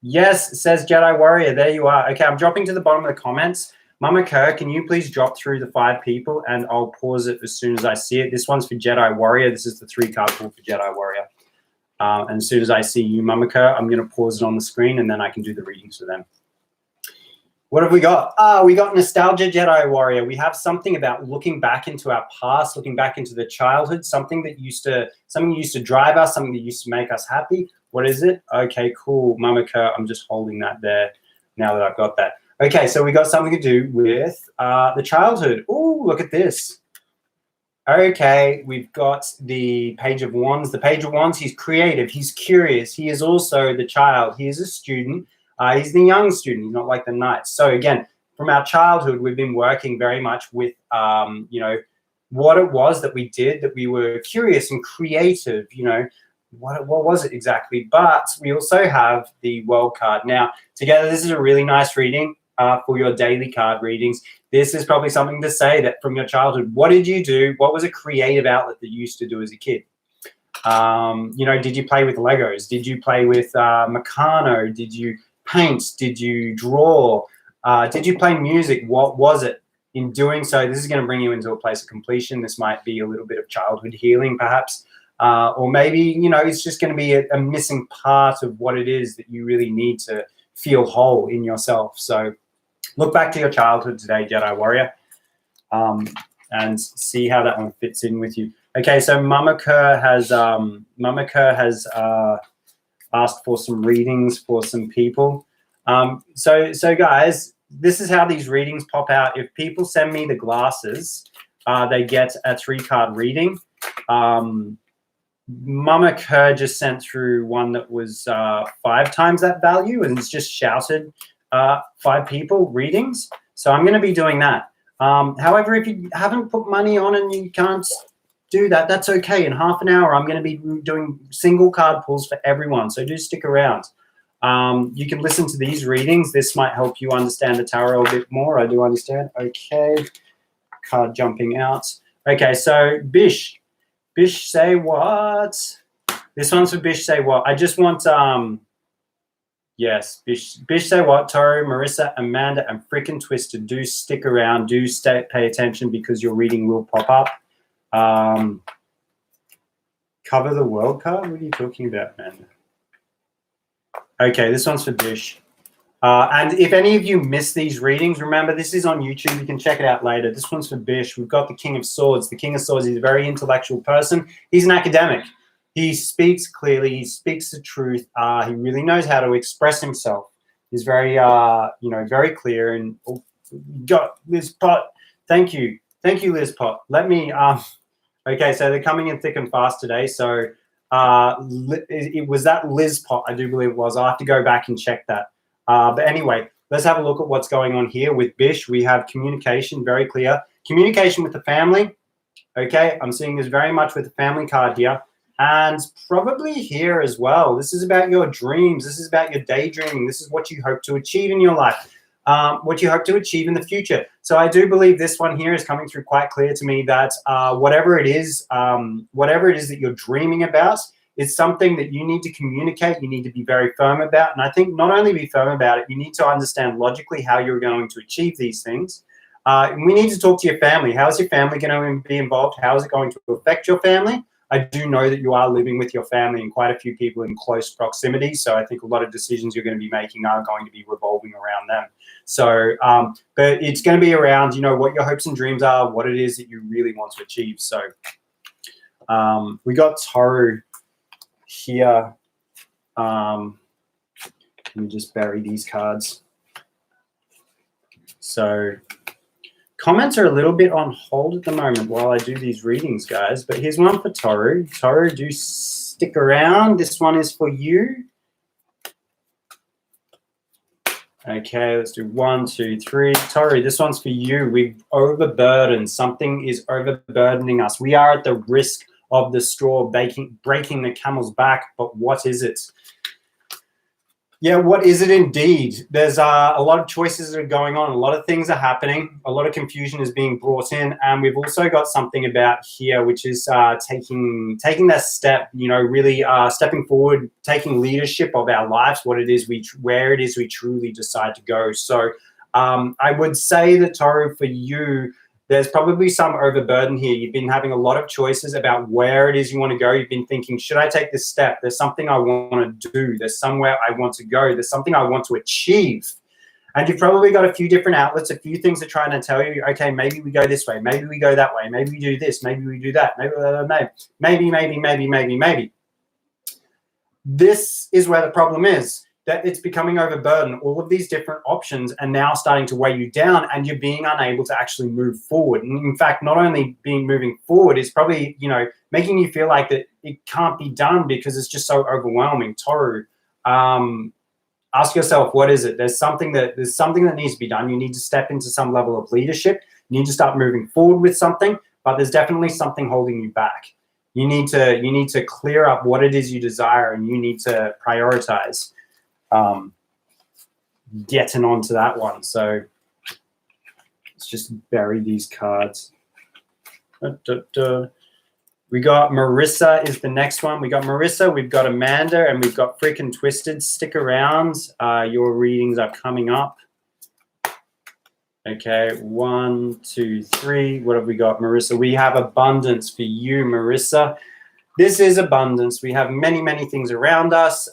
yes, says Jedi Warrior. There you are. Okay, I'm dropping to the bottom of the comments. Mama Kerr, can you please drop through the 5 people and I'll pause it as soon as I see it. This one's for Jedi Warrior. This is the 3-card pull for Jedi Warrior. And as soon as I see you, Mama Kerr, I'm going to pause it on the screen and then I can do the readings for them. What have we got? We got Nostalgia Jedi Warrior. We have something about looking back into our past, looking back into the childhood, something that used to drive us, something that used to make us happy. What is it? Okay, cool. Mama Kerr, I'm just holding that there now that I've got that. Okay, so we got something to do with the childhood. Oh, look at this. Okay, we've got the Page of Wands. The Page of Wands, he's creative, he's curious. He is also the child. He is a student. He's the young student. He's not like the knight. So again, from our childhood, we've been working very much with, you know, what it was that we did, that we were curious and creative, you know. what was it exactly? But we also have the World card. Now, together, this is a really nice reading for your daily card readings. This is probably something to say that from your childhood. What did you do? What was a creative outlet that you used to do as a kid? You know, did you play with Legos? Did you play with Meccano? Did you paint? Did you draw? Did you play music? What was it? In doing so, this is going to bring you into a place of completion. This might be a little bit of childhood healing, perhaps. Or maybe, you know, it's just going to be a missing part of what it is that you really need to feel whole in yourself. So look back to your childhood today, Jedi Warrior, and see how that one fits in with you. Okay, so Mama Kerr has asked for some readings for some people. So guys, this is how these readings pop out. If people send me the glasses, they get a 3-card reading. Mama Kerr just sent through one that was 5 times that value, and it's just shouted 5 people readings. So I'm going to be doing that. However, if you haven't put money on and you can't do that, that's okay. In half an hour, I'm going to be doing single card pulls for everyone. So do stick around. You can listen to these readings. This might help you understand the tarot a bit more. I do understand. Okay. Card jumping out. Okay, so Bish, say what? This one's for Bish, say what? I just want, yes, Bish, say what? Toru, Marissa, Amanda, and frickin' Twisted, do stick around. Do pay attention because your reading will pop up. Cover the world card? What are you talking about, Amanda? Okay, this one's for Bish. And if any of you miss these readings, remember, this is on YouTube. You can check it out later. This one's for Bish. We've got the King of Swords. The King of Swords is a very intellectual person. He's an academic. He speaks clearly. He speaks the truth. He really knows how to express himself. He's very, very clear. And got Liz Pot. Thank you, Liz Pot. Let me. Okay, so they're coming in thick and fast today. So it was that Liz Pot, I do believe it was. I'll have to go back and check that. But anyway, let's have a look at what's going on here with Bish. We have communication, very clear. Communication with the family. Okay, I'm seeing this very much with the family card here. And probably here as well. This is about your dreams. This is about your daydreaming. This is what you hope to achieve in your life, what you hope to achieve in the future. So I do believe this one here is coming through quite clear to me that whatever it is that you're dreaming about, it's something that you need to communicate. You need to be very firm about. And I think not only be firm about it, you need to understand logically how you're going to achieve these things. We need to talk to your family. How is your family going to be involved? How is it going to affect your family? I do know that you are living with your family and quite a few people in close proximity. So I think a lot of decisions you're going to be making are going to be revolving around them. So, but it's going to be around, what your hopes and dreams are, what it is that you really want to achieve. So we got Toru here. Let me just bury these cards. So comments are a little bit on hold at the moment while I do these readings, guys. But here's one for Toru. Toru, do stick around. This one is for you. Okay, let's do 1, 2, 3. Toru, this one's for you. We've overburdened. Something is overburdening us. We are at the risk of the straw breaking the camel's back, but what is it? Yeah, what is it indeed? There's a lot of choices that are going on. A lot of things are happening. A lot of confusion is being brought in. And we've also got something about here, which is taking that step, really stepping forward, taking leadership of our lives, where it is we truly decide to go. So I would say that, Toru, for you, there's probably some overburden here. You've been having a lot of choices about where it is you want to go. You've been thinking, should I take this step? There's something I want to do. There's somewhere I want to go. There's something I want to achieve. And you've probably got a few different outlets, a few things that are trying to tell you, okay, maybe we go this way. Maybe we go that way. Maybe we do this. Maybe we do that. Maybe. This is where the problem is. That it's becoming overburdened. All of these different options are now starting to weigh you down, and you're being unable to actually move forward. And in fact, not only moving forward, it's probably, making you feel like that it can't be done because it's just so overwhelming. Toru, ask yourself, what is it? There's something that needs to be done. You need to step into some level of leadership. You need to start moving forward with something, but there's definitely something holding you back. You need to clear up what it is you desire, and you need to prioritize getting onto that one. So let's just bury these cards. We got Marissa is the next one. We got Marissa, we've got Amanda, and we've got Freaking Twisted. Stick around. Your readings are coming up. Okay, 1, 2, 3. What have we got, Marissa? We have abundance for you, Marissa. This is abundance. We have many, many things around us.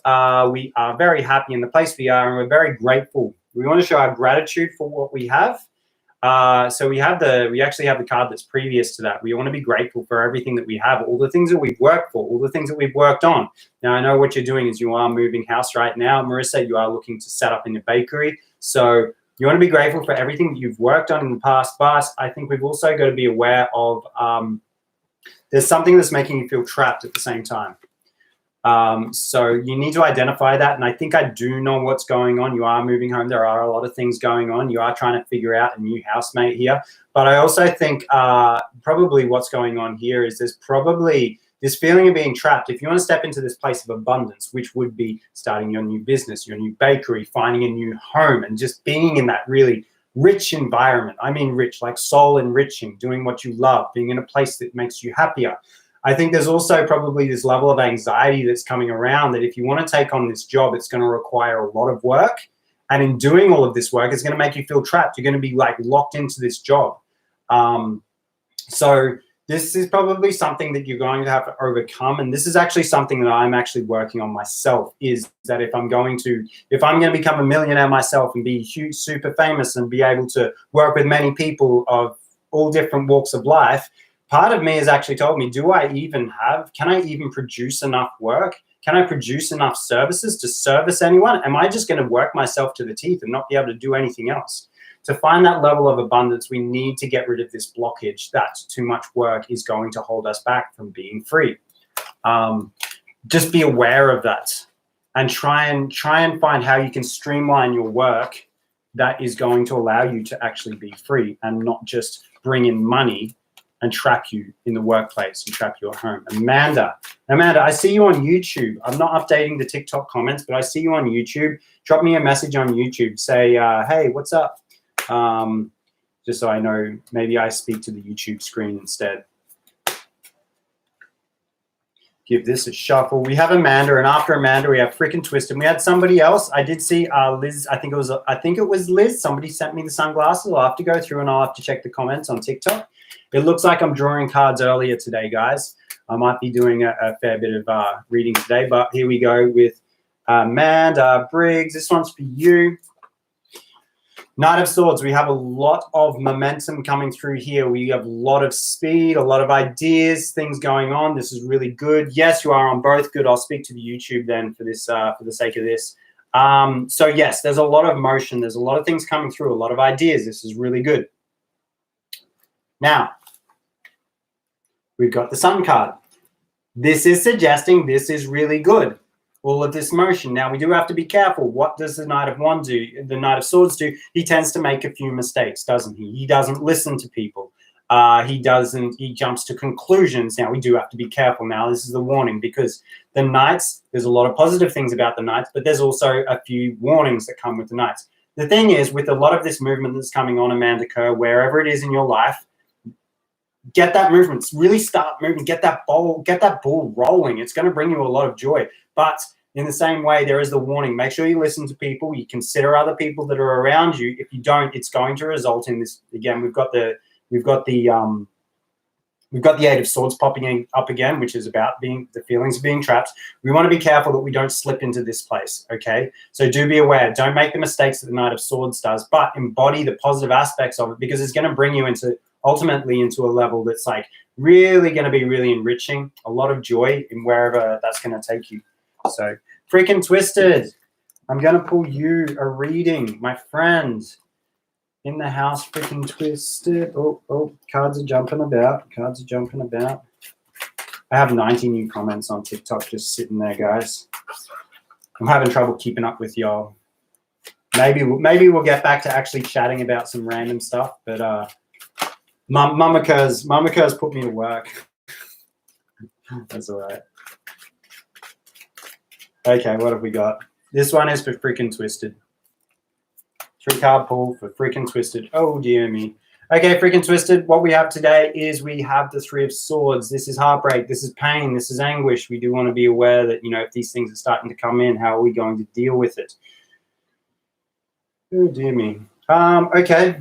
We are very happy in the place we are, and we're very grateful. We want to show our gratitude for what we have. So we actually have the card that's previous to that. We want to be grateful for everything that we have, all the things that we've worked for, all the things that we've worked on. Now, I know what you're doing is you are moving house right now, Marissa. You are looking to set up in a bakery. So you want to be grateful for everything that you've worked on in the past, but I think we've also got to be aware of there's something that's making you feel trapped at the same time. So you need to identify that, and I think I do know what's going on. You are moving home. There are a lot of things going on. You are trying to figure out a new housemate here. But I also think probably what's going on here is there's probably this feeling of being trapped. If you want to step into this place of abundance, which would be starting your new business, your new bakery, finding a new home, and just being in that really rich environment. I mean rich, like soul enriching, doing what you love, being in a place that makes you happier. I think there's also probably this level of anxiety that's coming around that if you want to take on this job, it's going to require a lot of work. And in doing all of this work, it's going to make you feel trapped. You're going to be like locked into this job. So this is probably something that you're going to have to overcome. And this is actually something that I'm actually working on myself, is that if I'm going to become a millionaire myself and be huge, super famous and be able to work with many people of all different walks of life, part of me has actually told me, can I even produce enough work? Can I produce enough services to service anyone? Am I just going to work myself to the teeth and not be able to do anything else? To find that level of abundance, we need to get rid of this blockage that too much work is going to hold us back from being free. Just be aware of that and try and find how you can streamline your work that is going to allow you to actually be free and not just bring in money and trap you in the workplace and trap you at home. Amanda, I see you on YouTube. I'm not updating the TikTok comments, but I see you on YouTube. Drop me a message on YouTube. Say, hey, what's up? Just so I know, maybe I speak to the YouTube screen instead. Give this a shuffle. We have Amanda, and after Amanda, we have Freaking Twisted. And we had somebody else. I did see Liz. I think it was Liz. Somebody sent me the sunglasses. I'll have to go through and I'll have to check the comments on TikTok. It looks like I'm drawing cards earlier today, guys. I might be doing a fair bit of reading today, but here we go with Amanda Briggs. This one's for you. Knight of Swords, we have a lot of momentum coming through here. We have a lot of speed, a lot of ideas, things going on. This is really good. Yes, you are on both. Good. I'll speak to the YouTube then for this, for the sake of this. So yes, there's a lot of motion. There's a lot of things coming through, a lot of ideas. This is really good. Now, we've got the Sun card. This is suggesting this is really good. All of this motion. Now, we do have to be careful. What does the Knight of Wands do? The Knight of Swords do? He tends to make a few mistakes, doesn't he? He doesn't listen to people. He jumps to conclusions. Now, we do have to be careful. Now, this is the warning, because the Knights, there's a lot of positive things about the Knights, but there's also a few warnings that come with the Knights. The thing is, with a lot of this movement that's coming on, Amanda Kerr, wherever it is in your life, get that movement. Really start moving. Get that ball rolling. It's going to bring you a lot of joy. But in the same way, there is the warning. Make sure you listen to people. You consider other people that are around you. If you don't, it's going to result in this. Again, we've got the Eight of Swords popping up again, which is about the feelings of being trapped. We want to be careful that we don't slip into this place. Okay, so do be aware. Don't make the mistakes that the Knight of Swords does, but embody the positive aspects of it, because it's going to bring you ultimately into a level that's like really going to be really enriching, a lot of joy in wherever that's going to take you. So, Freaking Twisted, I'm going to pull you a reading, my friend. In the house, Freaking Twisted. Oh, cards are jumping about. I have 90 new comments on TikTok just sitting there, guys. I'm having trouble keeping up with y'all. Maybe we'll get back to actually chatting about some random stuff, but Mama Kerr's put me to work. That's all right. Okay, what have we got? This one is for freaking Twisted. 3-card pull for freaking Twisted. Oh, dear me. Okay, freaking Twisted, what we have today is we have the 3 of Swords. This is heartbreak. This is pain. This is anguish. We do want to be aware that, you know, if these things are starting to come in, how are we going to deal with it? Oh, dear me. Okay.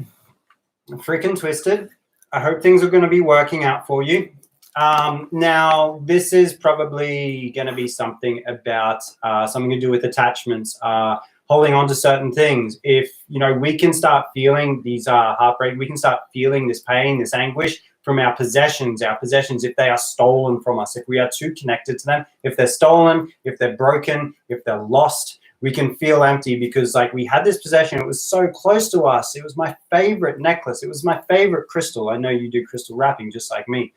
Freaking Twisted. I hope things are going to be working out for you. Now, this is probably going to be something about something to do with attachments, holding on to certain things. If, you know, we can start feeling these heartbreak, we can start feeling this pain, this anguish from our possessions, if they are stolen from us, if we are too connected to them, if they're stolen, if they're broken, if they're lost, we can feel empty because, like, we had this possession. It was so close to us. It was my favorite necklace. It was my favorite crystal. I know you do crystal wrapping just like me.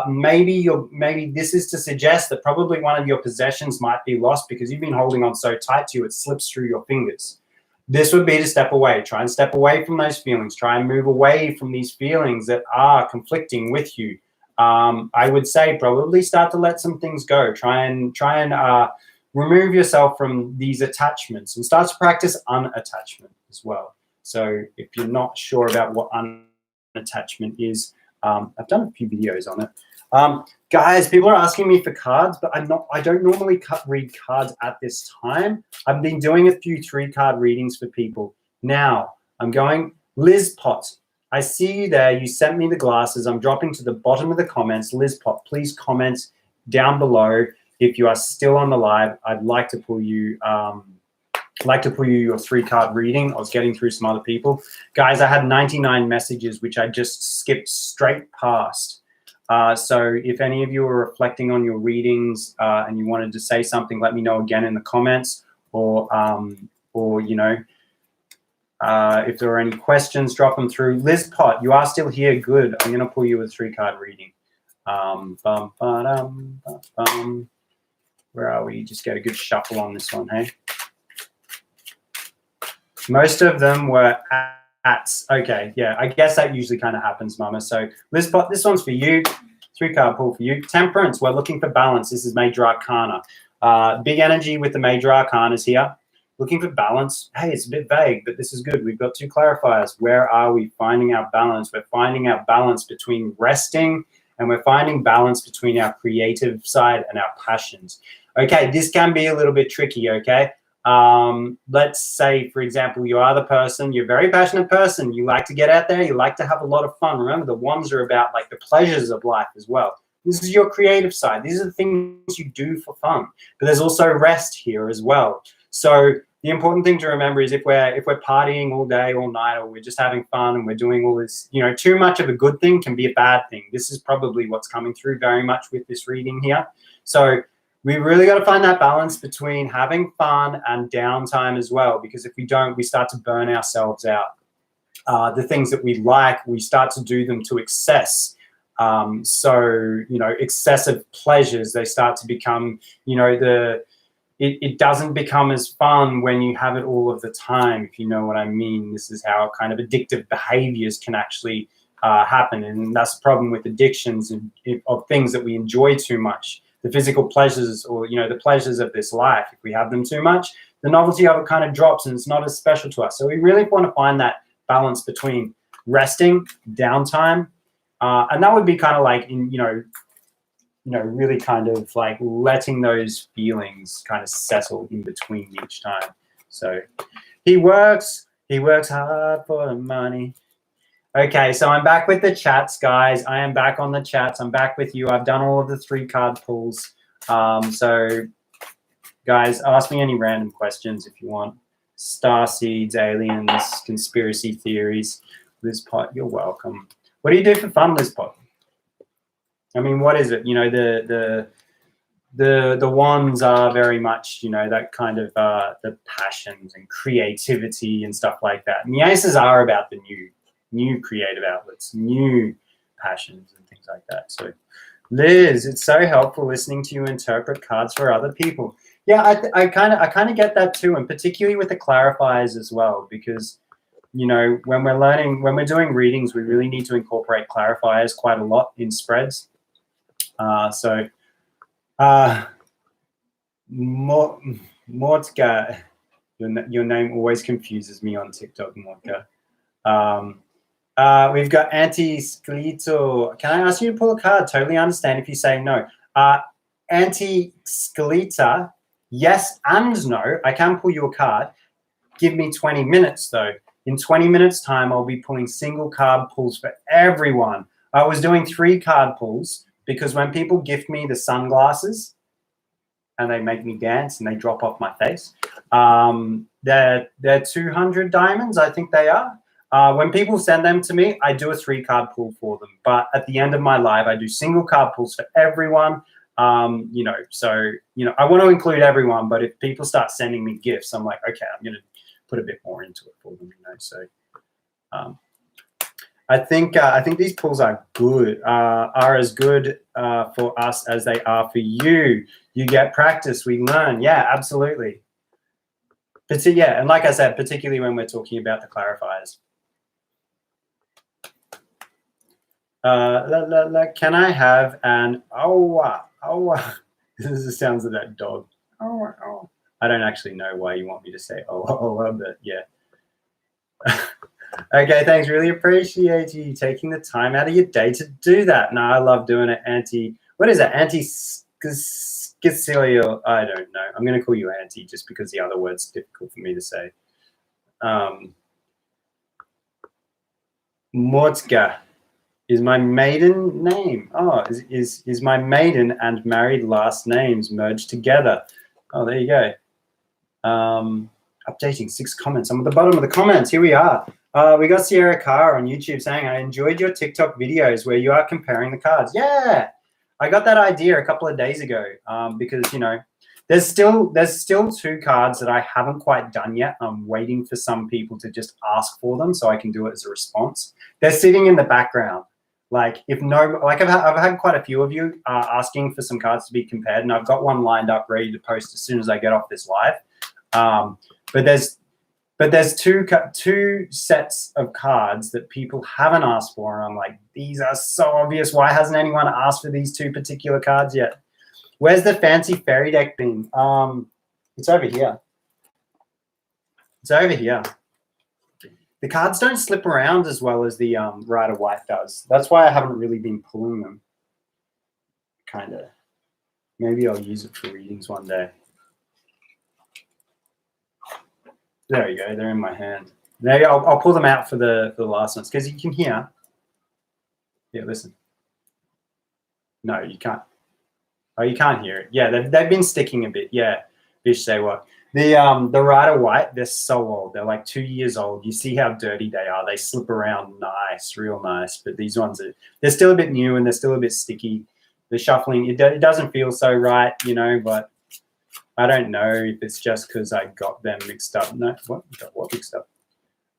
Maybe this is to suggest that probably one of your possessions might be lost because you've been holding on so tight to you, it slips through your fingers. This would be to step away. Try and step away from those feelings. Try and move away from these feelings that are conflicting with you. I would say probably start to let some things go. Try and remove yourself from these attachments and start to practice unattachment as well. So if you're not sure about what unattachment is, I've done a few videos on it. Guys, people are asking me for cards, but I don't normally read cards at this time. I've been doing a few 3-card readings for people. Now, I'm going, Liz Pot, I see you there. You sent me the glasses. I'm dropping to the bottom of the comments. Liz Pot, please comment down below if you are still on the live. I'd like to pull you your 3-card reading. I was getting through some other people. Guys, I had 99 messages, which I just skipped straight past. So if any of you are reflecting on your readings and you wanted to say something, let me know again in the comments, or you know, if there are any questions, drop them through. Liz Pot, you are still here. Good. I'm going to pull you a 3-card reading. Where are we? Just get a good shuffle on this one, hey? Most of them were ats. Okay, yeah, I guess that usually kind of happens, Mama. So Liz Pot, this one's for you. 3-card pull for you. Temperance, we're looking for balance. This is Major Arcana. Big energy with the Major Arcanas here. Looking for balance. Hey, it's a bit vague, but this is good. We've got 2 clarifiers. Where are we finding our balance? We're finding our balance between resting, and we're finding balance between our creative side and our passions. Okay, this can be a little bit tricky, okay? Let's say, for example, you are the person, you're a very passionate person. You like to get out there. You like to have a lot of fun. Remember, the wands are about, like, the pleasures of life as well. This is your creative side. These are the things you do for fun. But there's also rest here as well. So the important thing to remember is if we're partying all day, all night, or we're just having fun and we're doing all this, you know, too much of a good thing can be a bad thing. This is probably what's coming through very much with this reading here. So we really got to find that balance between having fun and downtime as well, because if we don't, we start to burn ourselves out. The things that we like, we start to do them to excess. So, you know, excessive pleasures, they start to become, you know, it doesn't become as fun when you have it all of the time, if you know what I mean. This is how kind of addictive behaviors can actually happen. And that's the problem with addictions and of things that we enjoy too much. The physical pleasures, or, you know, the pleasures of this life, if we have them too much, the novelty of it kind of drops and it's not as special to us. So we really want to find that balance between resting, downtime, and that would be kind of like in, you know, really kind of like letting those feelings kind of settle in between each time. So he works hard for the money. Okay, so I'm back with the chats, guys. I am back on the chats. I'm back with you. I've done all of the 3-card pulls. So, guys, ask me any random questions if you want. Star seeds, aliens, conspiracy theories. Liz Pot, you're welcome. What do you do for fun, Liz Pot? I mean, what is it? You know, the wands are very much, you know, that kind of the passions and creativity and stuff like that. And the aces are about the new creative outlets, new passions and things like that. So, Liz, it's so helpful listening to you interpret cards for other people. Yeah, I kind of get that too, and particularly with the clarifiers as well, because, you know, when we're doing readings, we really need to incorporate clarifiers quite a lot in spreads. So Mortka, your name always confuses me on TikTok, Mortka. We've got Anti-Skeletal. Can I ask you to pull a card? Totally understand if you say no. Anti-Skeleta, yes and no. I can pull you a card. Give me 20 minutes, though. In 20 minutes' time, I'll be pulling single card pulls for everyone. I was doing 3 card pulls because when people gift me the sunglasses and they make me dance and they drop off my face, they're 200 diamonds, I think they are. When people send them to me, I do a 3 card pull for them. But at the end of my live, I do single card pulls for everyone. So I want to include everyone, but if people start sending me gifts, I'm like, okay, I'm going to put a bit more into it for them, So I think these pulls are good, are as good for us as they are for you. You get practice, we learn. Yeah, absolutely. But yeah, and like I said, particularly when we're talking about the clarifiers. Can I have an this is the sounds of that dog. I don't actually know why you want me to say but yeah. Okay, thanks. Really appreciate you taking the time out of your day to do that. No, I love doing it. What is it? Anti-Scicilio. I don't know. I'm going to call you Auntie just because the other word's difficult for me to say. Mortka is my maiden name. Oh, is my maiden and married last names merged together? Oh, there you go. Updating 6 comments. I'm at the bottom of the comments. Here we are. We got Sierra Carr on YouTube saying, I enjoyed your TikTok videos where you are comparing the cards. Yeah, I got that idea a couple of days ago because, there's still 2 cards that I haven't quite done yet. I'm waiting for some people to just ask for them so I can do it as a response. They're sitting in the background. I've had quite a few of you asking for some cards to be compared, and I've got one lined up ready to post as soon as I get off this live. But there's two sets of cards that people haven't asked for, and I'm like, these are so obvious. Why hasn't anyone asked for these 2 particular cards yet? Where's the fancy fairy deck bin? It's over here. It's over here. The cards don't slip around as well as the Rider White does. That's why I haven't really been pulling them. Kind of. Maybe I'll use it for readings one day. There you go. They're in my hand. Maybe I'll pull them out for the last ones because you can hear. Yeah, listen. No, you can't. Oh, you can't hear it. Yeah, they've been sticking a bit. Yeah, Bish, say what? The Rider White, they're so old. They're like 2 years old. You see how dirty they are. They slip around nice, real nice. But these ones, they're still a bit new and they're still a bit sticky. The shuffling, it doesn't feel so right, but I don't know if it's just because I got them mixed up. No, what mixed up?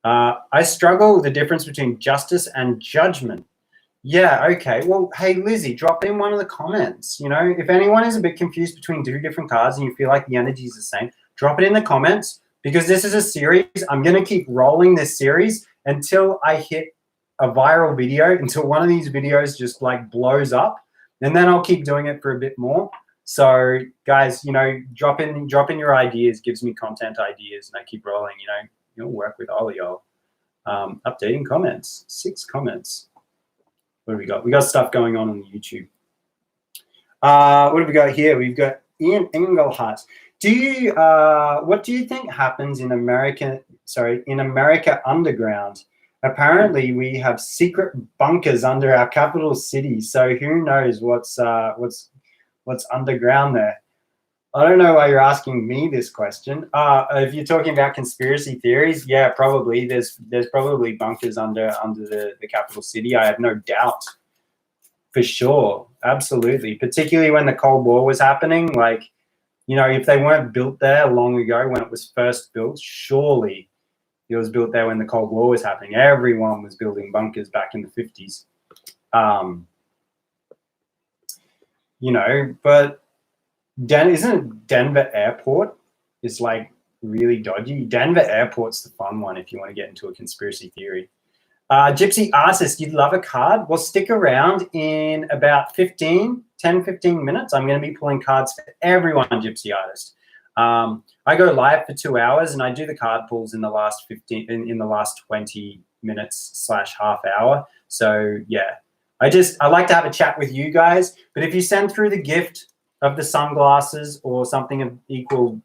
I struggle with the difference between justice and judgment. Yeah, okay. Well, hey, Lizzie, drop in one of the comments. If anyone is a bit confused between 2 different cards and you feel like the energy is the same, drop it in the comments because this is a series. I'm going to keep rolling this series until I hit a viral video, until one of these videos just blows up, and then I'll keep doing it for a bit more. So guys, drop in your ideas, gives me content ideas, and I keep rolling. You'll work with all of y'all. Updating comments, 6 comments. What do we got? We got stuff going on the YouTube. What have we got here? We've got Ian Engelhart. What do you think happens in America underground? Apparently, we have secret bunkers under our capital city. So who knows what's underground there? I don't know why you're asking me this question. If you're talking about conspiracy theories, yeah, probably there's probably bunkers under the capital city. I have no doubt, for sure, absolutely. Particularly when the Cold War was happening, if they weren't built there long ago when it was first built, surely it was built there when the Cold War was happening. Everyone was building bunkers back in the 50s. But isn't Denver Airport is really dodgy? Denver Airport's the fun one if you want to get into a conspiracy theory. Gypsy Artist, you'd love a card? Well, stick around in about 10, 15 minutes. I'm going to be pulling cards for everyone, Gypsy Artist. I go live for 2 hours and I do the card pulls in the last 20 minutes / half hour. So yeah, I like to have a chat with you guys, but if you send through the gift of the sunglasses or something of equal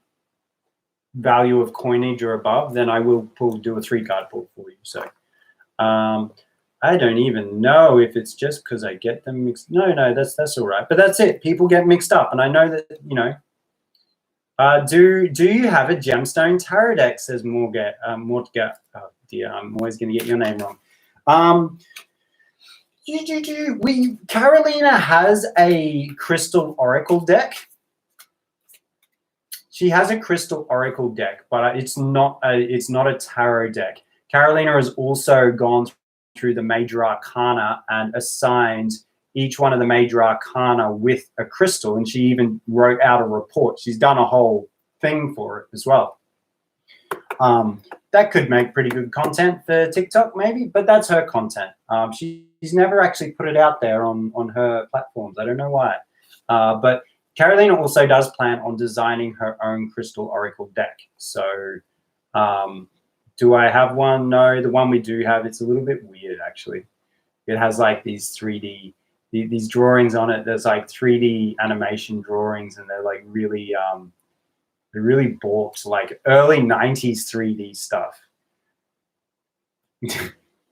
value of coinage or above, then I will do a 3-card pull for you. So I don't even know if it's just because I get them mixed. No, that's all right. But that's it. People get mixed up, and I know that, you know. Do you have a gemstone tarot deck? Says Morgat. Oh dear, I'm always going to get your name wrong. Carolina has a crystal oracle deck. She has a crystal oracle deck, but it's not a tarot deck. Carolina has also gone through the major arcana and assigned each one of the major arcana with a crystal, and she even wrote out a report. She's done a whole thing for it as well. That could make pretty good content for TikTok maybe, but that's her content. She's never actually put it out there on her platforms. I don't know why. But Carolina also does plan on designing her own crystal oracle deck. So do I have one? No, the one we do have, it's a little bit weird actually. It has like these 3D, these drawings on it. There's like 3D animation drawings, and they're like really balked, like early 90s 3D stuff.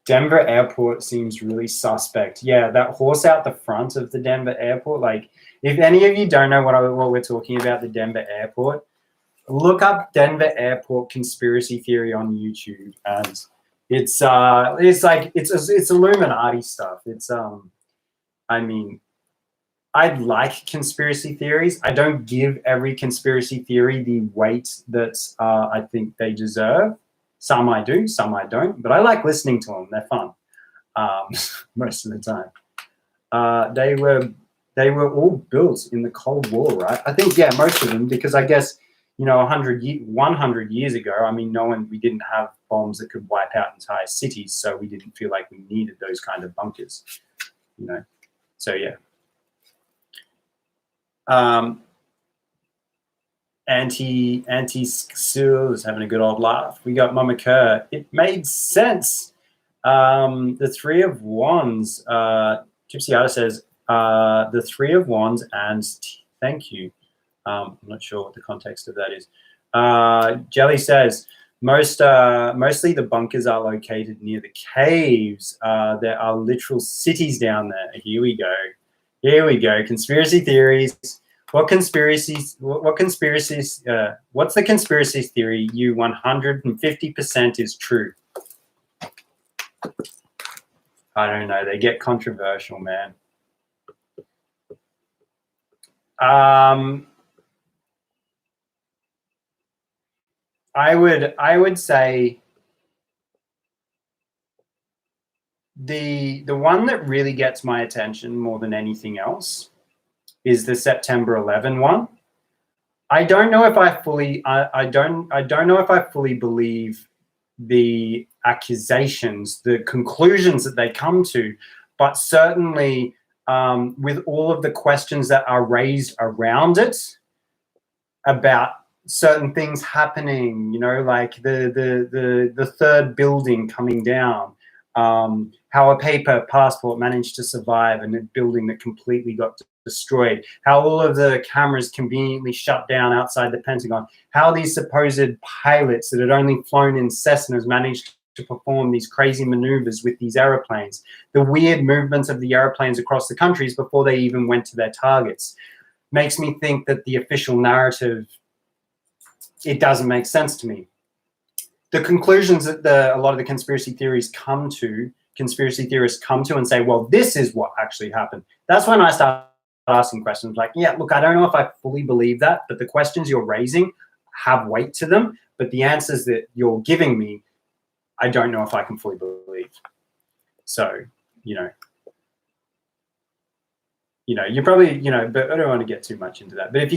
Denver airport seems really suspect. Yeah, that horse out the front of the Denver airport. Like, if any of you don't know what we're talking about, the Denver airport, look up Denver airport conspiracy theory on YouTube, and it's Illuminati stuff. It's I mean, I like conspiracy theories. I don't give every conspiracy theory the weight that I think they deserve. Some I do, some I don't, but I like listening to them. They're fun most of the time. They were all built in the Cold War, right? I think, yeah, most of them, because I guess, you know, 100 years ago, I mean, we didn't have bombs that could wipe out entire cities, so we didn't feel like we needed those kind of bunkers, you know. So yeah. Anti-Sil is having a good old laugh. We got Mama Kerr. It made sense. The 3 of Wands. Gypsy Artist says the 3 of Wands and thank you. I'm not sure what the context of that is. Jelly says mostly the bunkers are located near the caves. There are literal cities down there. Here we go. Conspiracy theories. What's the conspiracy theory you 150% is true? I don't know. They get controversial, man. I would say the one that really gets my attention more than anything else is the September 11 one. I don't know if I fully believe the accusations, the conclusions that they come to, but certainly with all of the questions that are raised around it about certain things happening, you know, like the third building coming down, how a paper passport managed to survive and a building that completely got destroyed, how all of the cameras conveniently shut down outside the Pentagon, how these supposed pilots that had only flown in Cessnas managed to perform these crazy maneuvers with these aeroplanes, the weird movements of the aeroplanes across the countries before they even went to their targets, makes me think that the official narrative, it doesn't make sense to me. The conclusions that a lot of the conspiracy theorists come to and say, well, this is what actually happened. That's when I start asking questions like, yeah, look, I don't know if I fully believe that, but the questions you're raising have weight to them. But the answers that you're giving me, I don't know if I can fully believe. So, you probably, but I don't want to get too much into that. But if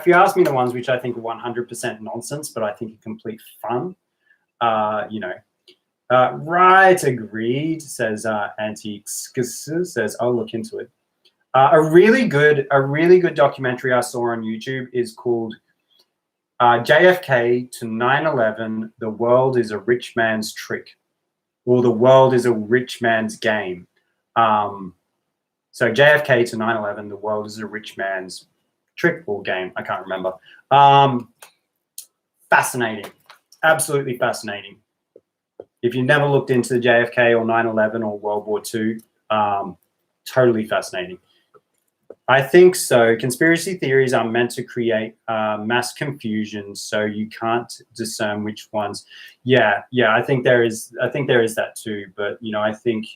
you ask me the ones which I think are 100% nonsense, but I think are complete fun, Right, agreed, says Antiques, says, I'll look into it. A really good documentary I saw on YouTube is called JFK to 9/11, The World is a Rich Man's Trick, or The World is a Rich Man's Game. So JFK to 9/11, The World is a Rich Man's Trick or Game. I can't remember. Fascinating. Absolutely fascinating. If you've never looked into the JFK or 9/11 or World War II, totally fascinating. I think so. Conspiracy theories are meant to create mass confusion, so you can't discern which ones. Yeah. I think there is that too. But I think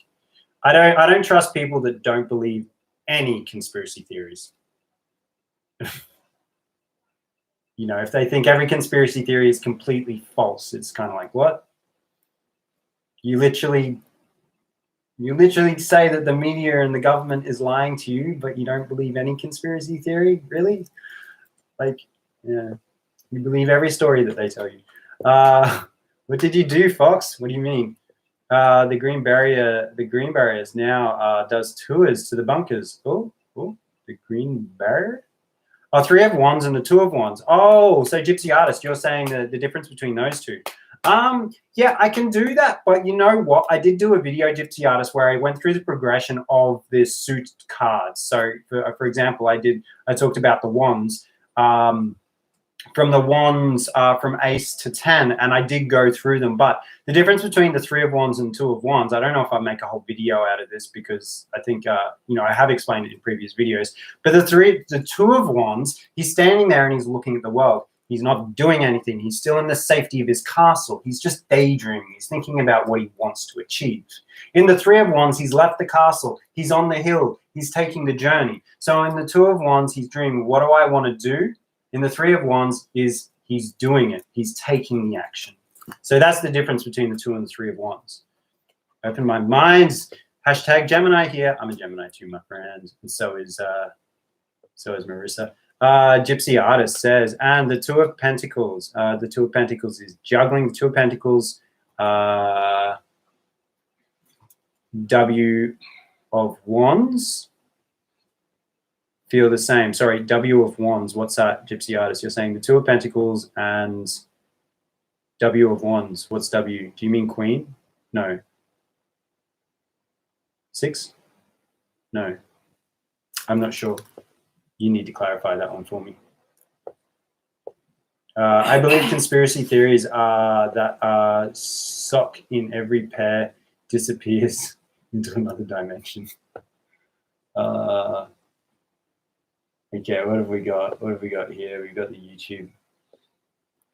I don't trust people that don't believe any conspiracy theories. If they think every conspiracy theory is completely false, it's kind of like, what? You literally say that the media and the government is lying to you, but you don't believe any conspiracy theory? Really? Yeah. You believe every story that they tell you. What did you do, Fox? What do you mean? The Green Barriers now does tours to the bunkers. Oh, the Green Barrier? Oh, 3 of Wands and the 2 of Wands. Oh, so Gypsy Artist, you're saying the difference between those two. Yeah, I can do that, but you know what? I did do a video, Gypsy Artist, where I went through the progression of the suit cards. So, for example, I talked about the Wands, from the Wands, from Ace to 10, and I did go through them. But the difference between the 3 of Wands and 2 of Wands, I don't know if I'll make a whole video out of this because I think, I have explained it in previous videos. But the 2 of Wands, he's standing there and he's looking at the world. He's not doing anything. He's still in the safety of his castle. He's just daydreaming. He's thinking about what he wants to achieve. In the 3 of Wands, he's left the castle. He's on the hill. He's taking the journey. So in the 2 of Wands, he's dreaming, what do I want to do? In the 3 of Wands, he's doing it. He's taking the action. So that's the difference between the 2 and the 3 of Wands. Open my mind. Hashtag Gemini here. I'm a Gemini too, my friend. And so is Marissa. Gypsy Artist says, and the 2 of Pentacles. The 2 of Pentacles is juggling. The 2 of Pentacles, W of Wands. Feel the same. Sorry, W of Wands. What's that, Gypsy Artist? You're saying the 2 of Pentacles and W of Wands. What's W? Do you mean Queen? No. 6? No. I'm not sure. You need to clarify that one for me. I believe conspiracy theories are that sock in every pair disappears into another dimension. Okay, what have we got? What have we got here? We've got the YouTube.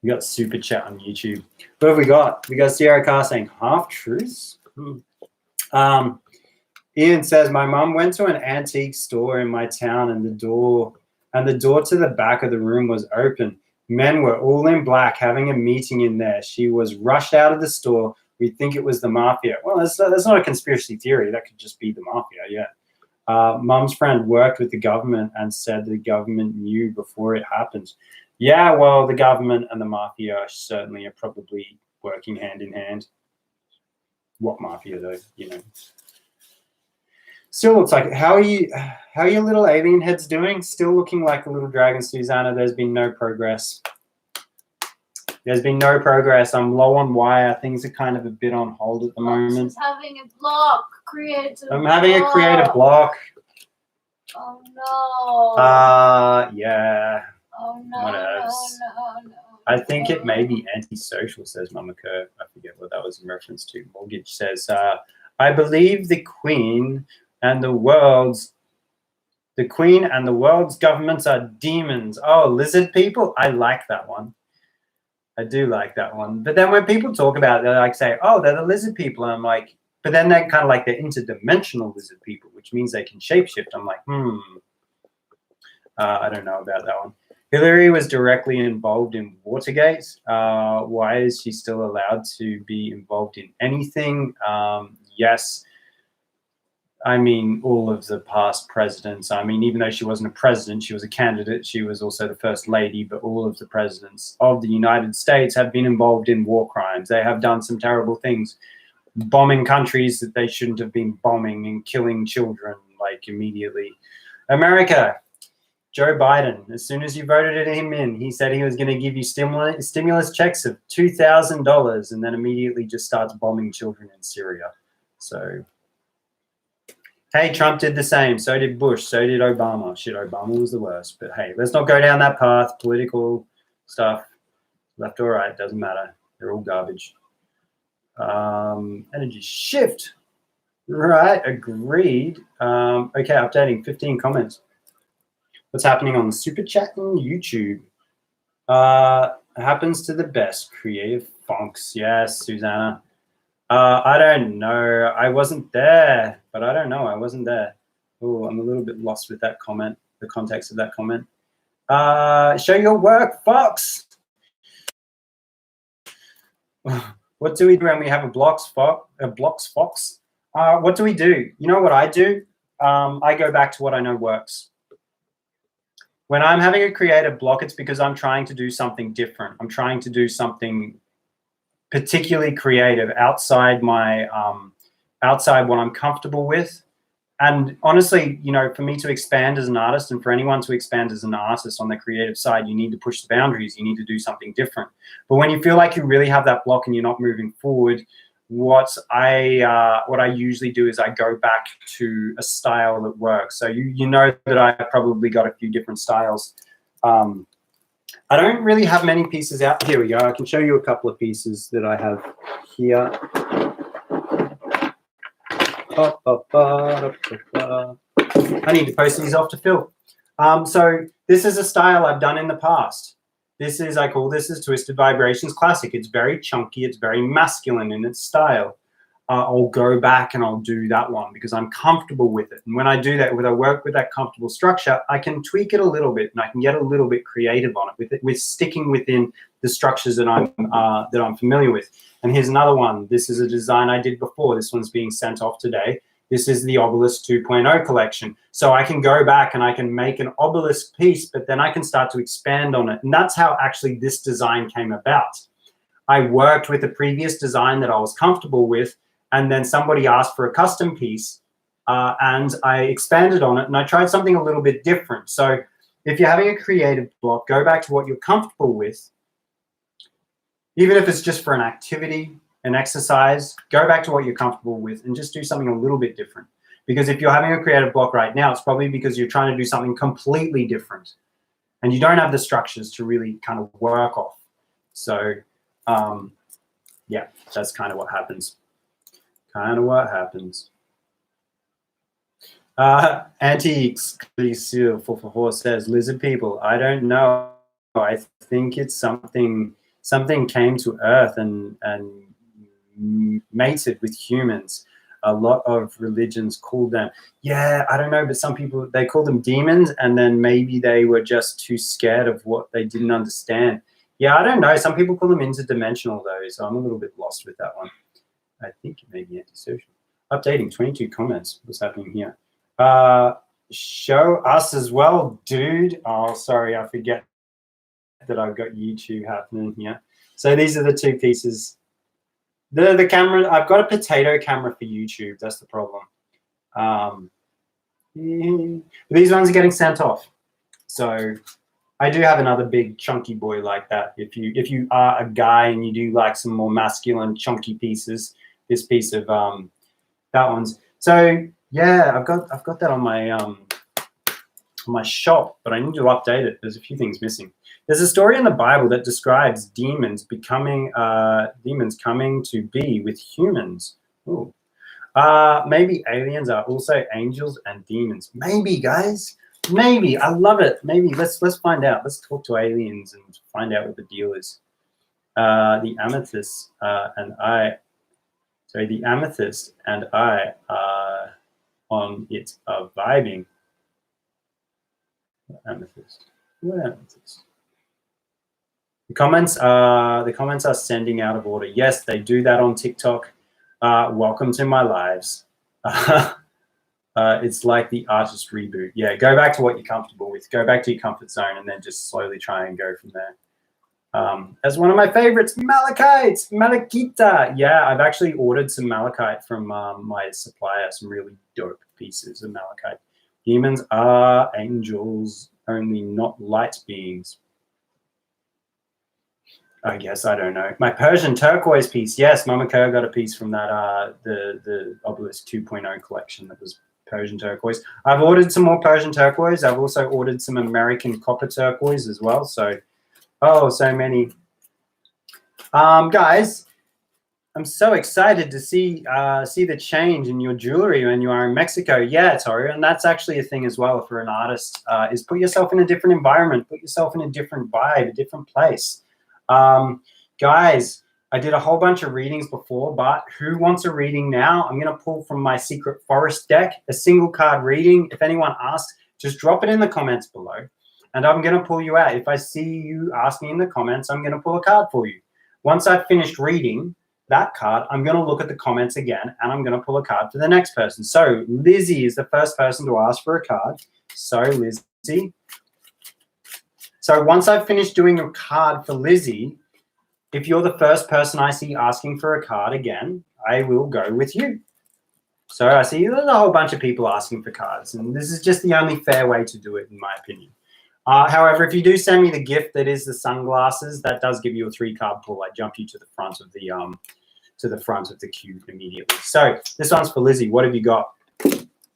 We got super chat on YouTube. What have we got? We got Sierra Carr saying half truths. Ian says, my mum went to an antique store in my town and the door to the back of the room was open. Men were all in black having a meeting in there. She was rushed out of the store. We think it was the mafia. Well, that's not a conspiracy theory. That could just be the mafia, yeah. Mum's friend worked with the government and said the government knew before it happened. Yeah, well, the government and the mafia certainly are probably working hand in hand. What mafia, though? Still looks like it. How are your little alien heads doing? Still looking like a little dragon, Susanna. There's been no progress. I'm low on wire. Things are kind of a bit on hold at the moment. Having a block created. I'm having a creative block. Oh no. Yeah. Oh no. What else? No. I think it may be antisocial, says Mama Kerr. I forget what that was in reference to. Mortgage says, I believe the Queen and the world's governments are demons. Oh, lizard people? I like that one. I do like that one. But then when people talk about it, they like say, oh, they're the lizard people. And I'm like, but then they're kind of like they're interdimensional lizard people, which means they can shapeshift. I'm like, I don't know about that one. Hillary was directly involved in Watergate. Why is she still allowed to be involved in anything? Yes. I mean, all of the past presidents. I mean, even though she wasn't a president, she was a candidate. She was also the first lady. But all of the presidents of the United States have been involved in war crimes. They have done some terrible things. bombing countries that they shouldn't have been bombing and killing children like immediately. America, Joe Biden, as soon as you voted him in, he said he was going to give you stimulus checks of $2,000 and then immediately just starts bombing children in Syria. So, hey, Trump did the same. So did Bush. So did Obama. Shit, Obama was the worst. But hey, let's not go down that path. Political stuff, left or right, doesn't matter. They're all garbage. Energy shift. Right, agreed. Okay, updating 15 comments. What's happening on the super chat and YouTube? Happens to the best. Creative Fonks. Yes, Susanna. I don't know. I wasn't there, but I don't know. I wasn't there. Oh, I'm a little bit lost with that comment, the context of that comment. Show your work, Fox. What do we do when we have a blocks Fox? What do we do? You know what I do? I go back to what I know works. When I'm having a creative block, it's because I'm trying to do something different. I'm trying to do something particularly creative outside my outside what I'm comfortable with. And honestly, you know, for me to expand as an artist and for anyone to expand as an artist on the creative side, you need to push the boundaries. You need to do something different. But when you feel like you really have that block and you're not moving forward, what I usually do is I go back to a style that works. So you know that I probably got a few different styles. I don't really have many pieces out. Here we go. I can show you a couple of pieces that I have here. I need to post these off to Phil. So this is a style I've done in the past. I call this Twisted Vibrations Classic. It's very chunky. It's very masculine in its style. I'll go back and I'll do that one because I'm comfortable with it. And when I do that, when I work with that comfortable structure, I can tweak it a little bit and I can get a little bit creative on it with sticking within the structures that I'm familiar with. And here's another one. This is a design I did before. This one's being sent off today. This is the Obelisk 2.0 collection. So I can go back and I can make an obelisk piece, but then I can start to expand on it. And that's how actually this design came about. I worked with a previous design that I was comfortable with, and then somebody asked for a custom piece, and I expanded on it, and I tried something a little bit different. So if you're having a creative block, go back to what you're comfortable with. Even if it's just for an activity, an exercise, go back to what you're comfortable with and just do something a little bit different. Because if you're having a creative block right now, it's probably because you're trying to do something completely different and you don't have the structures to really kind of work off. So yeah, that's kind of what happens. Antiques 444 says, lizard people, I don't know. I think it's something came to Earth and mated with humans. A lot of religions call them, yeah, I don't know, but some people, they call them demons, and then maybe they were just too scared of what they didn't understand. Yeah, I don't know. Some people call them interdimensional though, so I'm a little bit lost with that one. I think it may be antisocial. Updating 22 comments. What's happening here? Show us as well, dude. Oh, sorry, I forget that I've got YouTube happening here. So these are the two pieces. The camera, I've got a potato camera for YouTube. That's the problem. These ones are getting sent off. So I do have another big chunky boy like that. If you are a guy and you do like some more masculine chunky pieces, this piece of that one's. So yeah, I've got that on my shop, but I need to update it. There's a few things missing. There's a story in the Bible that describes demons coming to be with humans. Ooh. Maybe aliens are also angels and demons. Maybe, guys. Maybe. I love it. Maybe. Let's find out. Let's talk to aliens and find out what the deal is. The amethyst and I. Sorry, the amethyst and I are on it are vibing. Amethyst. What amethyst? The comments are sending out of order. Yes, they do that on TikTok. Welcome to my lives. It's like the artist reboot. Yeah, go back to what you're comfortable with. Go back to your comfort zone and then just slowly try and go from there. As one of my favorites, Malachites, Malachita. Yeah, I've actually ordered some malachite from my supplier, some really dope pieces of malachite. Demons are angels, only not light beings. I guess, I don't know. My Persian turquoise piece. Yes, Mama Kerr got a piece from that, the Obelisk 2.0 collection that was Persian turquoise. I've ordered some more Persian turquoise. I've also ordered some American copper turquoise as well. So, oh, so many. Guys, I'm so excited to see the change in your jewelry when you are in Mexico. Yeah, Toru, and that's actually a thing as well for an artist, is put yourself in a different environment, put yourself in a different vibe, a different place. Guys, I did a whole bunch of readings before, but who wants a reading now? I'm going to pull from my Secret Forest deck, a single card reading. If anyone asks, just drop it in the comments below, and I'm going to pull you out. If I see you asking in the comments, I'm going to pull a card for you. Once I've finished reading that card, I'm going to look at the comments again, and I'm going to pull a card for the next person. So Lizzie is the first person to ask for a card. So Lizzie. So once I've finished doing a card for Lizzie, if you're the first person I see asking for a card again, I will go with you. So I see there's a whole bunch of people asking for cards, and this is just the only fair way to do it, in my opinion. However, if you do send me the gift that is the sunglasses, that does give you a 3-card pull. I jump you to the front of the cube immediately. So this one's for Lizzie. What have you got?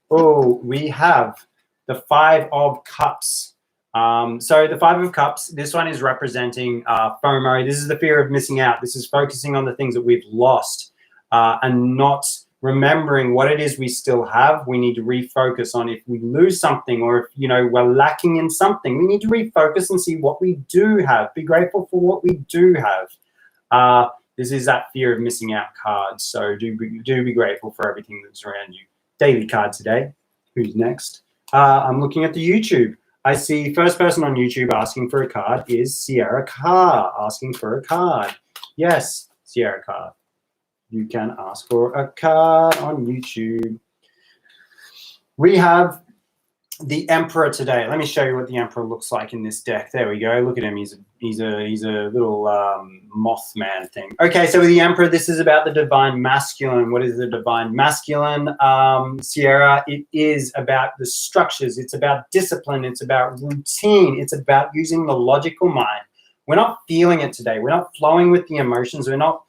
Oh, we have the 5 of Cups. So the 5 of Cups, this one is representing FOMO. This is the fear of missing out. This is focusing on the things that we've lost and not remembering what it is we still have. We need to refocus on if we lose something, or if, you know, we're lacking in something, we need to refocus and see what we do have. Be grateful for what we do have. This is that fear of missing out card. So do be grateful for everything that's around you. Daily card today. Who's next? I'm looking at the YouTube. I see first person on YouTube asking for a card is Sierra Carr asking for a card. Yes, Sierra Carr. You can ask for a card on YouTube. We have the Emperor today. Let me show you what the Emperor looks like in this deck. There we go. Look at him. He's a little Mothman thing. Okay, so with the Emperor, this is about the divine masculine. What is the divine masculine? Sierra, it is about the structures. It's about discipline. It's about routine. It's about using the logical mind. We're not feeling it today. We're not flowing with the emotions. We're not,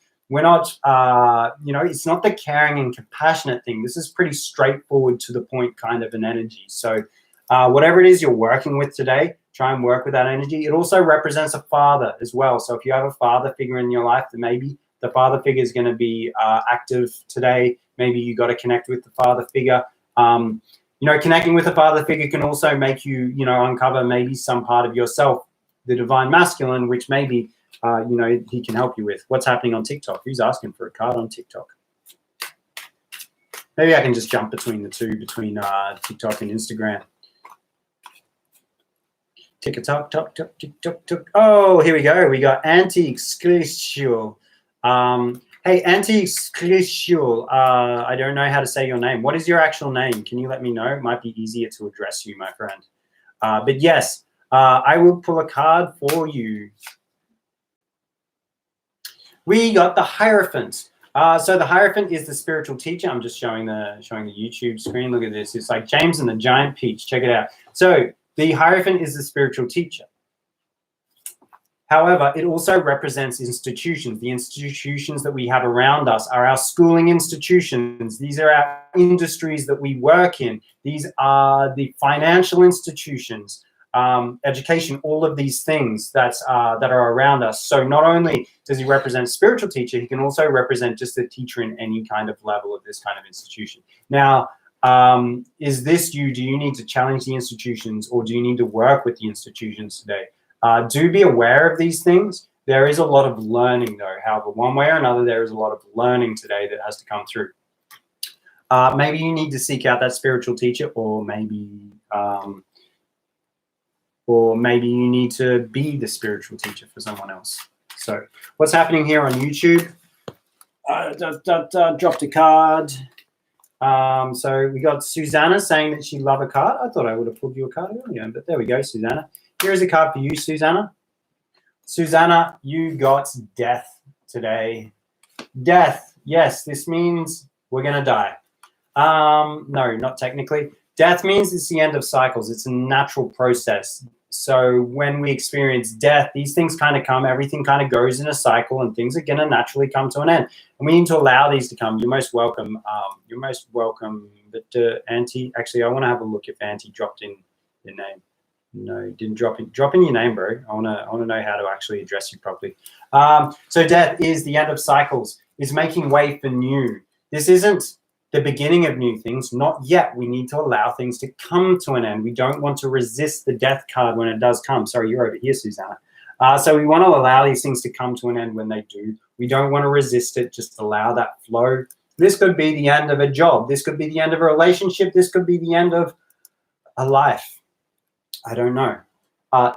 you know, it's not the caring and compassionate thing. This is pretty straightforward to the point kind of an energy. So whatever it is you're working with today, try and work with that energy. It also represents a father as well. So if you have a father figure in your life, then maybe the father figure is going to be active today. Maybe you got to connect with the father figure. You know, connecting with a father figure can also make you, you know, uncover maybe some part of yourself, the divine masculine, which maybe you know, he can help you with. What's happening on TikTok? Who's asking for a card on TikTok? Maybe I can just jump between the two, between TikTok and Instagram. TikTok, talk, talk, TikTok, talk. Oh, here we go. We got Anti-Exclisial. Hey, Anti-Exclisial. I don't know how to say your name. What is your actual name? Can you let me know? It might be easier to address you, my friend. But yes, I will pull a card for you. We got the Hierophant. So the Hierophant is the spiritual teacher. I'm just showing the YouTube screen. Look at this. It's like James and the Giant Peach. Check it out. So the Hierophant is the spiritual teacher. However, it also represents institutions. The institutions that we have around us are our schooling institutions. These are our industries that we work in. These are the financial institutions. Education, all of these things that are around us. So not only does he represent a spiritual teacher, he can also represent just a teacher in any kind of level of this kind of institution. Now, is this you? Do you need to challenge the institutions, or do you need to work with the institutions today? Do be aware of these things. There is a lot of learning though. However, one way or another, there is a lot of learning today that has to come through. Maybe you need to seek out that spiritual teacher, or maybe you need to be the spiritual teacher for someone else. So what's happening here on YouTube? Dropped a card. So we got Susanna saying that she loved a card. I thought I would have pulled you a card earlier, but there we go, Susanna. Here is a card for you, Susanna. Susanna, you got death today. Death. Yes, this means we're going to die. No, not technically. Death means it's the end of cycles. It's a natural process. So when we experience death, these things kind of come, everything kind of goes in a cycle and things are going to naturally come to an end. And we need to allow these to come. You're most welcome. You're most welcome. But Auntie, actually, I want to have a look if Auntie dropped in your name. No, didn't drop in. Drop in your name, bro. I wanna know how to actually address you properly. So death is the end of cycles. Is making way for new. This isn't the beginning of new things. Not yet. We need to allow things to come to an end. We don't want to resist the death card when it does come. Sorry, you're over here, Susanna. So we want to allow these things to come to an end when they do. We don't want to resist it. Just allow that flow. This could be the end of a job. This could be the end of a relationship. This could be the end of a life. I don't know.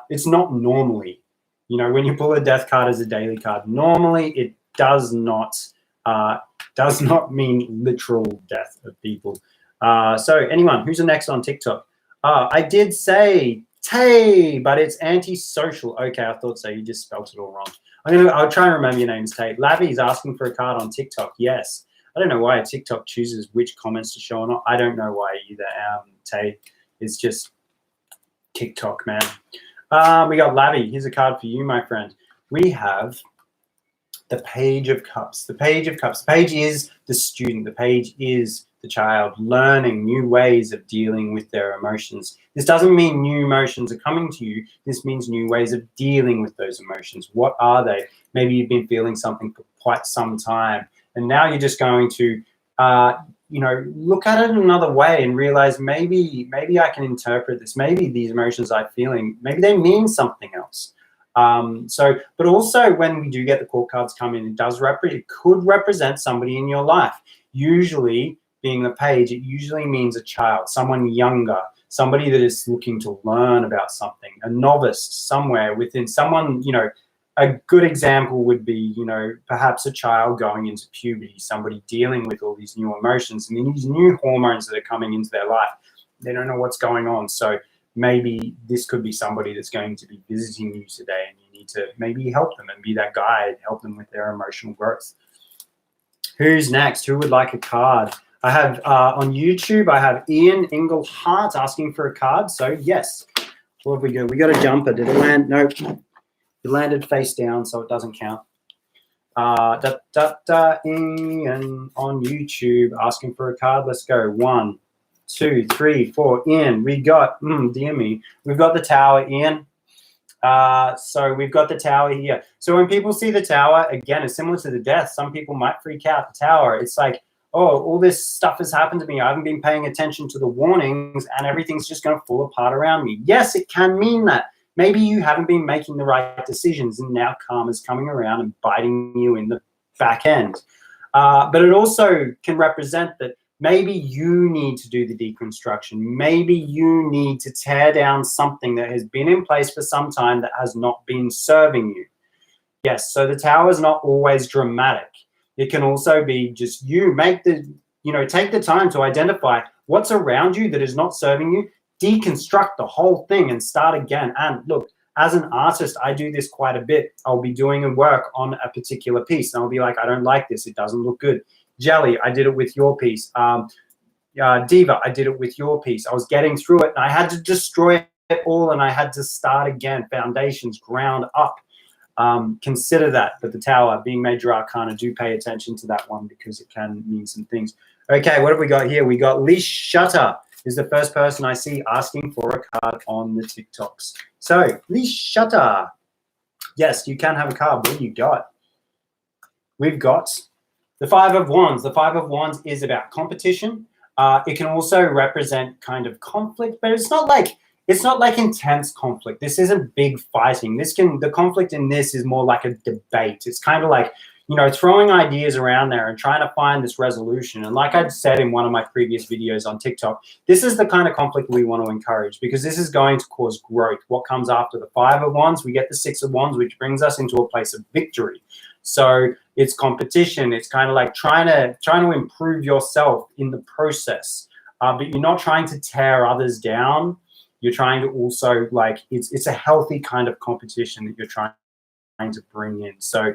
It's not normally. You know, when you pull a death card as a daily card, normally it does not mean literal death of people. So anyone who's the next on TikTok? I did say Tay, but it's antisocial. Okay, I thought so. You just spelt it all wrong. I'll try and remember your name is Tay. Lavi's asking for a card on TikTok. Yes. I don't know why TikTok chooses which comments to show or not. I don't know why either. Tay, it's just TikTok, man. We got Lavi. Here's a card for you, my friend. We have the Page of Cups. The Page of Cups. The page is the student. The page is the child learning new ways of dealing with their emotions. This doesn't mean new emotions are coming to you. This means new ways of dealing with those emotions. What are they? Maybe you've been feeling something for quite some time, and now you're just going to look at it another way and realize maybe I can interpret this. Maybe these emotions I'm feeling, maybe they mean something else. But also when we do get the court cards come in, it could represent somebody in your life. Usually, being the page, it usually means a child, someone younger, somebody that is looking to learn about something, a novice somewhere within someone, a good example would be, perhaps a child going into puberty, somebody dealing with all these new emotions and these new hormones that are coming into their life. They don't know what's going on. So maybe this could be somebody that's going to be visiting you today and you need to maybe help them and be that guide, help them with their emotional growth. Who's next? Who would like a card? I have on YouTube, I have Ian Englehart asking for a card. So yes, what have we got? We got a jumper. Did it land? Nope. It landed face down, so it doesn't count. Ian on YouTube asking for a card. Let's go. 1, 2, 3, 4. Ian, we got, dear me, we've got the tower, Ian. So we've got the tower here. So when people see the tower, again, it's similar to the death. Some people might freak out. The tower, it's like, oh, all this stuff has happened to me. I haven't been paying attention to the warnings and everything's just going to fall apart around me. Yes, it can mean that. Maybe you haven't been making the right decisions and now karma's coming around and biting you in the back end. But it also can represent that maybe you need to do the deconstruction. Maybe you need to tear down something that has been in place for some time that has not been serving you. Yes, so the tower is not always dramatic. It can also be just you take the time to identify what's around you that is not serving you, deconstruct the whole thing and start again. And look, as an artist, I do this quite a bit. I'll be doing a work on a particular piece and I'll be like, I don't like this. It doesn't look good. Jelly, I did it with your piece. Diva, I did it with your piece. I was getting through it and I had to destroy it all and I had to start again, foundations, ground up. Consider that, but the tower being major arcana, do pay attention to that one because it can mean some things. Okay, what have we got here? We got Lee Shutter is the first person I see asking for a card on the TikToks. So Lee Shutter, yes, you can have a card. What do you got? We've got the Five of Wands. The Five of Wands is about competition. It can also represent kind of conflict, but it's not like intense conflict. This isn't big fighting. The conflict in this is more like a debate. It's kind of like, throwing ideas around there and trying to find this resolution. And like I'd said in one of my previous videos on TikTok, this is the kind of conflict we want to encourage because this is going to cause growth. What comes after the Five of Wands? We get the Six of Wands, which brings us into a place of victory. So it's competition. It's kind of like trying to improve yourself in the process, but you're not trying to tear others down. You're trying to also it's a healthy kind of competition that you're trying to bring in. So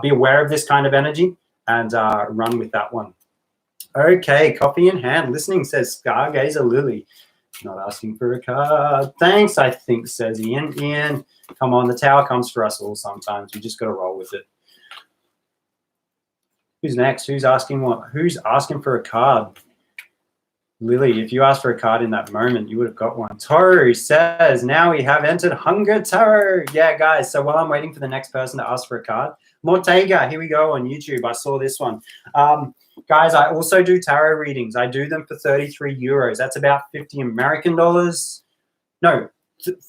be aware of this kind of energy and run with that one. Okay, coffee in hand. Listening, says Stargazer Lily. Not asking for a card. Thanks, I think, says Ian. Ian, come on, the tower comes for us all sometimes. We just got to roll with it. Who's next? Who's asking what? Who's asking for a card? Lily, if you asked for a card in that moment, you would have got one. Toru says, now we have entered Hunger Toru. Yeah, guys, so while I'm waiting for the next person to ask for a card, Mortega, here we go on YouTube. I saw this one. Guys, I also do tarot readings. I do them for 33 euros. That's about 50 American dollars. No,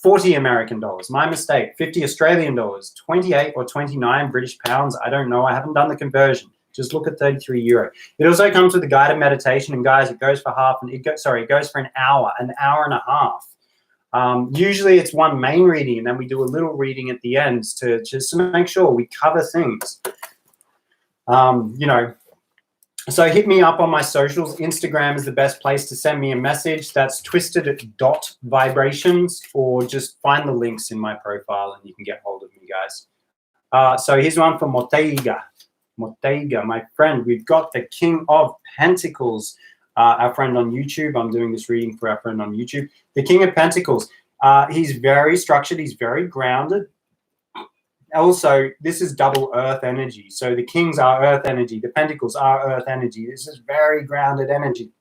40 American dollars. My mistake. 50 Australian dollars. 28 or 29 British pounds. I don't know. I haven't done the conversion. Just look at 33 euro. It also comes with a guided meditation, and guys, it goes for it goes for an hour and a half. Usually it's one main reading, and then we do a little reading at the end to just to make sure we cover things. You know, so hit me up on my socials. Instagram is the best place to send me a message. That's twisted.vibrations, or just find the links in my profile and you can get hold of me, guys. So here's one from Mortega. Mortega, my friend. We've got the King of Pentacles, our friend on YouTube. I'm doing this reading for our friend on YouTube. The King of Pentacles. He's very structured. He's very grounded. Also, this is double earth energy. So the kings are earth energy. The pentacles are earth energy. This is very grounded energy.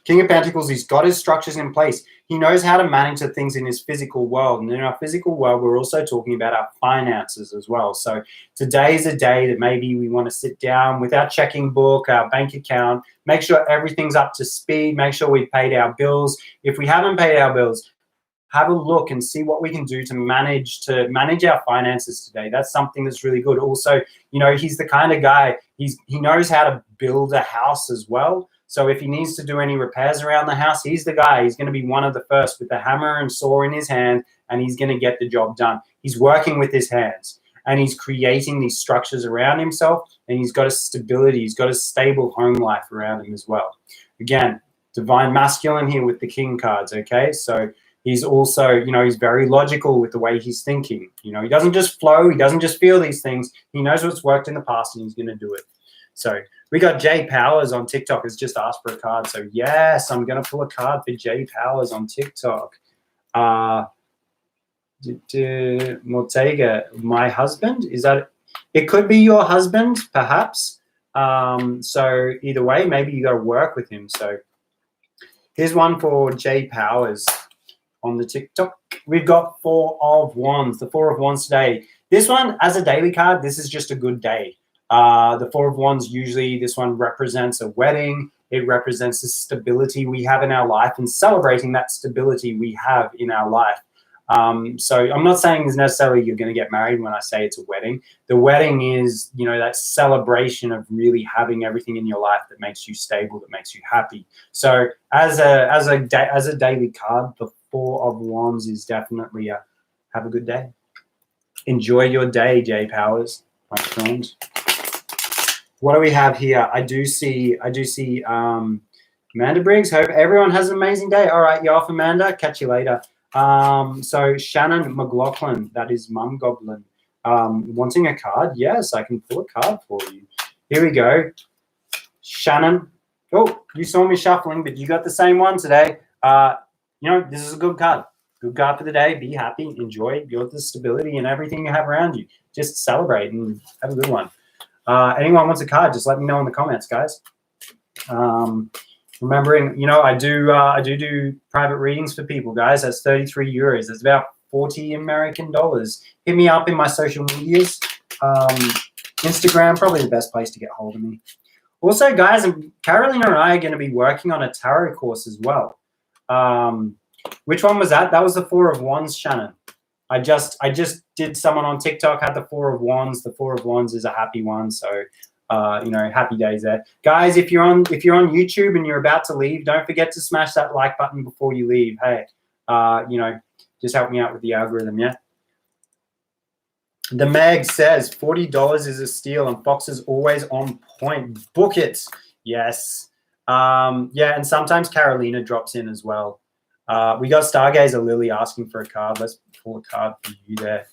King of Pentacles, he's got his structures in place. He knows how to manage the things in his physical world. And in our physical world, we're also talking about our finances as well. So today is a day that maybe we want to sit down with our checking book, our bank account, make sure everything's up to speed, make sure we've paid our bills. If we haven't paid our bills, have a look and see what we can do to manage our finances today. That's something that's really good. Also, you know, he's the kind of guy, he knows how to build a house as well. So if he needs to do any repairs around the house, he's the guy. He's going to be one of the first with the hammer and saw in his hand, and he's going to get the job done. He's working with his hands, and he's creating these structures around himself, and he's got a stability. He's got a stable home life around him as well. Again, divine masculine here with the king cards, okay? So he's also, you know, he's very logical with the way he's thinking. You know, he doesn't just flow. He doesn't just feel these things. He knows what's worked in the past, and he's going to do it. So we got Jay Powers on TikTok has just asked for a card. So yes, I'm going to pull a card for Jay Powers on TikTok. Mortega, my husband, is that? It could be your husband, perhaps. So either way, maybe you got to work with him. So here's one for Jay Powers on the TikTok. We've got Four of Wands, the Four of Wands today. This one, as a daily card, this is just a good day. The Four of Wands, usually this one represents a wedding. It represents the stability we have in our life and celebrating that stability we have in our life. So I'm not saying it's necessarily you're going to get married when I say it's a wedding. The wedding is, you know, that celebration of really having everything in your life that makes you stable, that makes you happy. So as a daily card, the Four of Wands is definitely have a good day. Enjoy your day, Jay Powers, my friend. What do we have here? I do see Amanda Briggs. Hope everyone has an amazing day. All right, you're off, Amanda. Catch you later. So Shannon McLaughlin, that is Mum Goblin, wanting a card. Yes, I can pull a card for you. Here we go. Shannon. Oh, you saw me shuffling, but you got the same one today. You know, this is a good card. Good card for the day. Be happy. Enjoy the stability and everything you have around you. Just celebrate and have a good one. Anyone wants a card, just let me know in the comments, guys. Remembering, you know, I do private readings for people, guys. That's 33 euros. That's about 40 American dollars. Hit me up in my social medias. Instagram, probably the best place to get hold of me. Also, guys, Carolina and I are going to be working on a tarot course as well. Which one was that? That was the Four of Wands, Shannon. I just did someone on TikTok had the Four of Wands. The Four of Wands is a happy one, so you know, happy days there, guys. If you're on YouTube and you're about to leave, don't forget to smash that like button before you leave. Hey, you know, just help me out with the algorithm, yeah. The Meg says $40 is a steal, and Fox is always on point. Book it, yes. Yeah, and sometimes Carolina drops in as well. We got Stargazer Lily asking for a card. Let's pull a card for you there.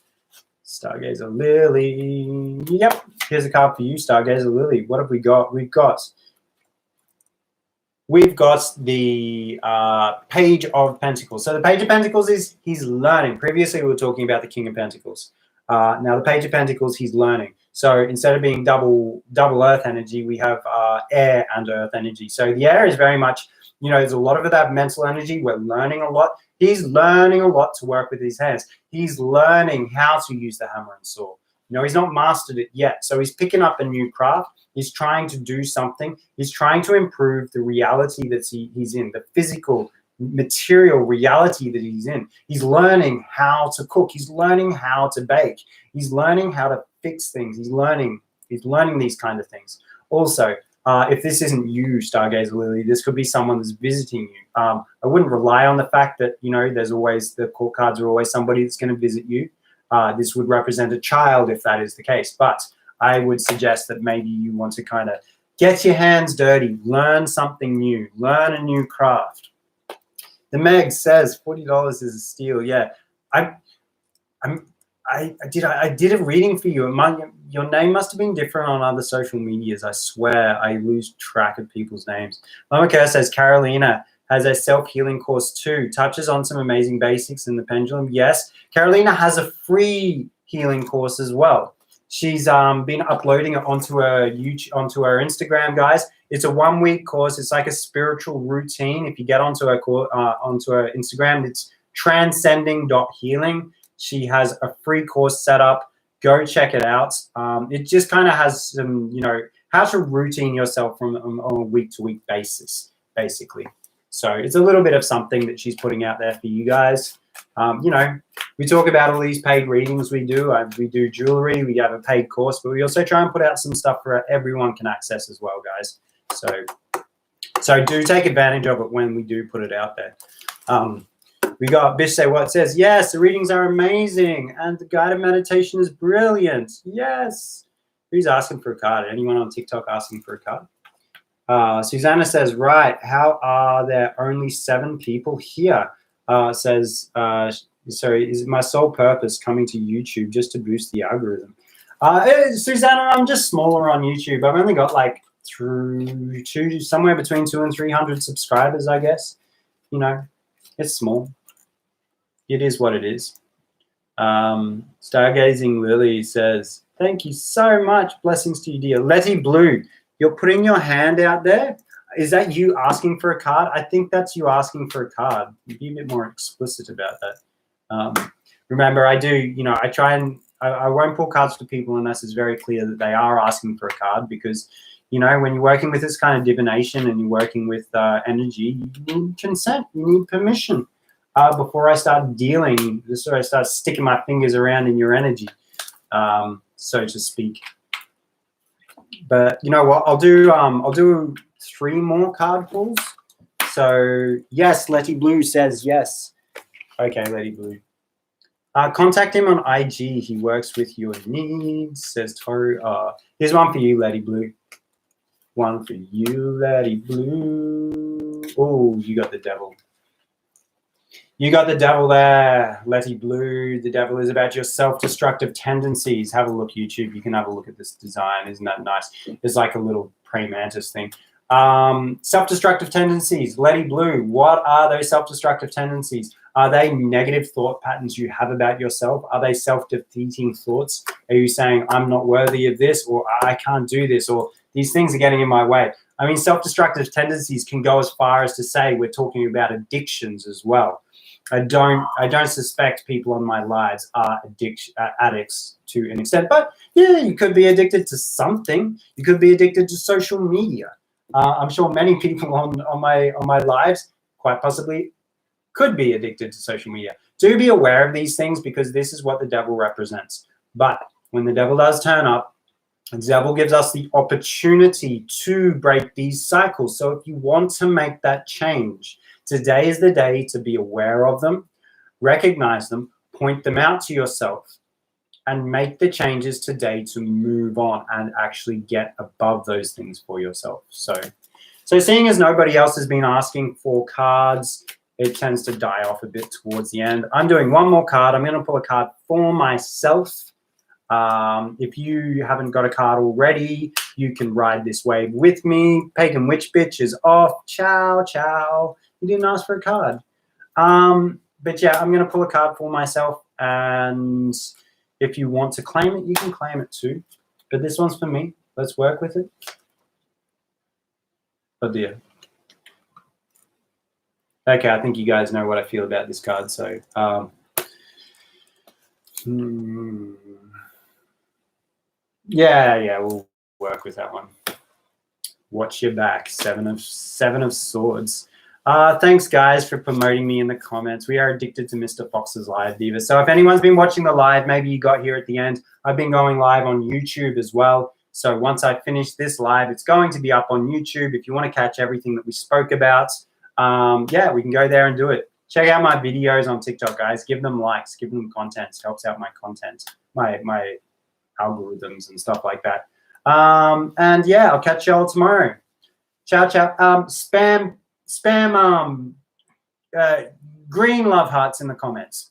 Stargazer Lily. Yep, here's a card for you, Stargazer Lily. What have we got? We've got the Page of Pentacles. So the Page of Pentacles is he's learning. Previously, we were talking about the King of Pentacles. Now the Page of Pentacles, he's learning. So instead of being double Earth energy, we have air and Earth energy. So the air is very much, you know, there's a lot of that mental energy. We're learning a lot. He's learning a lot to work with his hands. He's learning how to use the hammer and saw. You know, he's not mastered it yet. So he's picking up a new craft. He's trying to do something. He's trying to improve the reality that he's in, the physical, material reality that he's in. He's learning how to cook. He's learning how to bake. He's learning how to fix things. He's learning these kind of things. Also, if this isn't you, Stargazer Lily, this could be someone that's visiting you. I wouldn't rely on the fact that, you know, there's always, the court cards are always somebody that's going to visit you. This would represent a child if that is the case. But I would suggest that maybe you want to kind of get your hands dirty, learn something new, learn a new craft. The Meg says $40 is a steal. Yeah, I did a reading for you. Your name must have been different on other social medias. I swear I lose track of people's names. Mama Kerr says Carolina has a self-healing course too. Touches on some amazing basics in the pendulum. Yes, Carolina has a free healing course as well. She's been uploading it onto her Instagram, guys. It's a 1-week course. It's like a spiritual routine. If you get onto her Instagram, it's transcending.healing. She has a free course set up. Go check it out. It just kind of has some, you know, how to routine yourself on a week-to-week basis, basically. So it's a little bit of something that she's putting out there for you guys. You know, we talk about all these paid readings we do. We do jewelry. We have a paid course, but we also try and put out some stuff for everyone can access as well, guys. So do take advantage of it when we do put it out there. We got Bish Say What says, yes, the readings are amazing and the guided meditation is brilliant. Yes. Who's asking for a card? Anyone on TikTok asking for a card? Susanna says, right, how are there only 7 people here? Says, sorry, is my sole purpose coming to YouTube just to boost the algorithm? Susanna, I'm just smaller on YouTube. I've only got like somewhere between 200 and 300 subscribers, I guess. You know, it's small. It is what it is. Stargazing Lily says, thank you so much. Blessings to you, dear. Letty Blue, you're putting your hand out there. Is that you asking for a card? I think that's you asking for a card. Be a bit more explicit about that. Remember, I do, you know, I try and I won't pull cards for people unless it's very clear that they are asking for a card because, you know, when you're working with this kind of divination and you're working with energy, you need consent, you need permission before I start dealing, before I start sticking my fingers around in your energy, so to speak. But you know what? I'll do 3 more card pulls. So yes, Letty Blue says yes. Okay, Letty Blue. Contact him on IG. He works with your needs, says Toru. Here's one for you, Letty Blue. One for you, Letty Blue. Oh, you got the devil. You got the devil there, Letty Blue. The devil is about your self-destructive tendencies. Have a look, YouTube. You can have a look at this design. Isn't that nice? It's like a little praying mantis thing. Self-destructive tendencies. Letty Blue, what are those self-destructive tendencies? Are they negative thought patterns you have about yourself? Are they self-defeating thoughts? Are you saying, I'm not worthy of this, or I can't do this, or these things are getting in my way? I mean, self-destructive tendencies can go as far as to say we're talking about addictions as well. I don't suspect people on my lives are addicts to an extent, but yeah, you could be addicted to something. You could be addicted to social media. I'm sure many people on my lives quite possibly could be addicted to social media. Do be aware of these things because this is what the devil represents. But when the devil does turn up, the devil gives us the opportunity to break these cycles. So if you want to make that change, today is the day to be aware of them, recognize them, point them out to yourself, and make the changes today to move on and actually get above those things for yourself. So seeing as nobody else has been asking for cards, it tends to die off a bit towards the end. I'm doing one more card. I'm going to pull a card for myself. If you haven't got a card already, you can ride this wave with me. Pagan Witch Bitch is off. Ciao, ciao. You didn't ask for a card. But yeah, I'm going to pull a card for myself. And if you want to claim it, you can claim it too. But this one's for me. Let's work with it. Oh dear. Okay, I think you guys know what I feel about this card. So, yeah, we'll work with that one. Watch your back. Seven of Swords. Thanks, guys, for promoting me in the comments. We are addicted to Mr. Fox's Live Diva. So if anyone's been watching the live, maybe you got here at the end. I've been going live on YouTube as well. So once I finish this live, it's going to be up on YouTube. If you want to catch everything that we spoke about, yeah, we can go there and do it. Check out my videos on TikTok, guys. Give them likes. Give them content. It helps out my content, my algorithms and stuff like that. And yeah, I'll catch y'all tomorrow. Ciao, ciao. Spam green love hearts in the comments.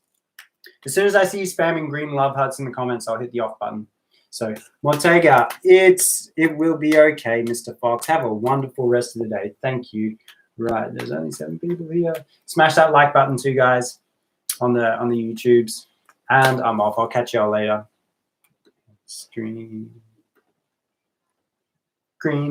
As soon as I see you spamming green love hearts in the comments, I'll hit the off button. So Mortega, it will be okay, Mr. Fox. Have a wonderful rest of the day. Thank you. Right, there's only 7 people here. Smash that like button too, guys, on the YouTubes. And I'm off. I'll catch y'all later. Green.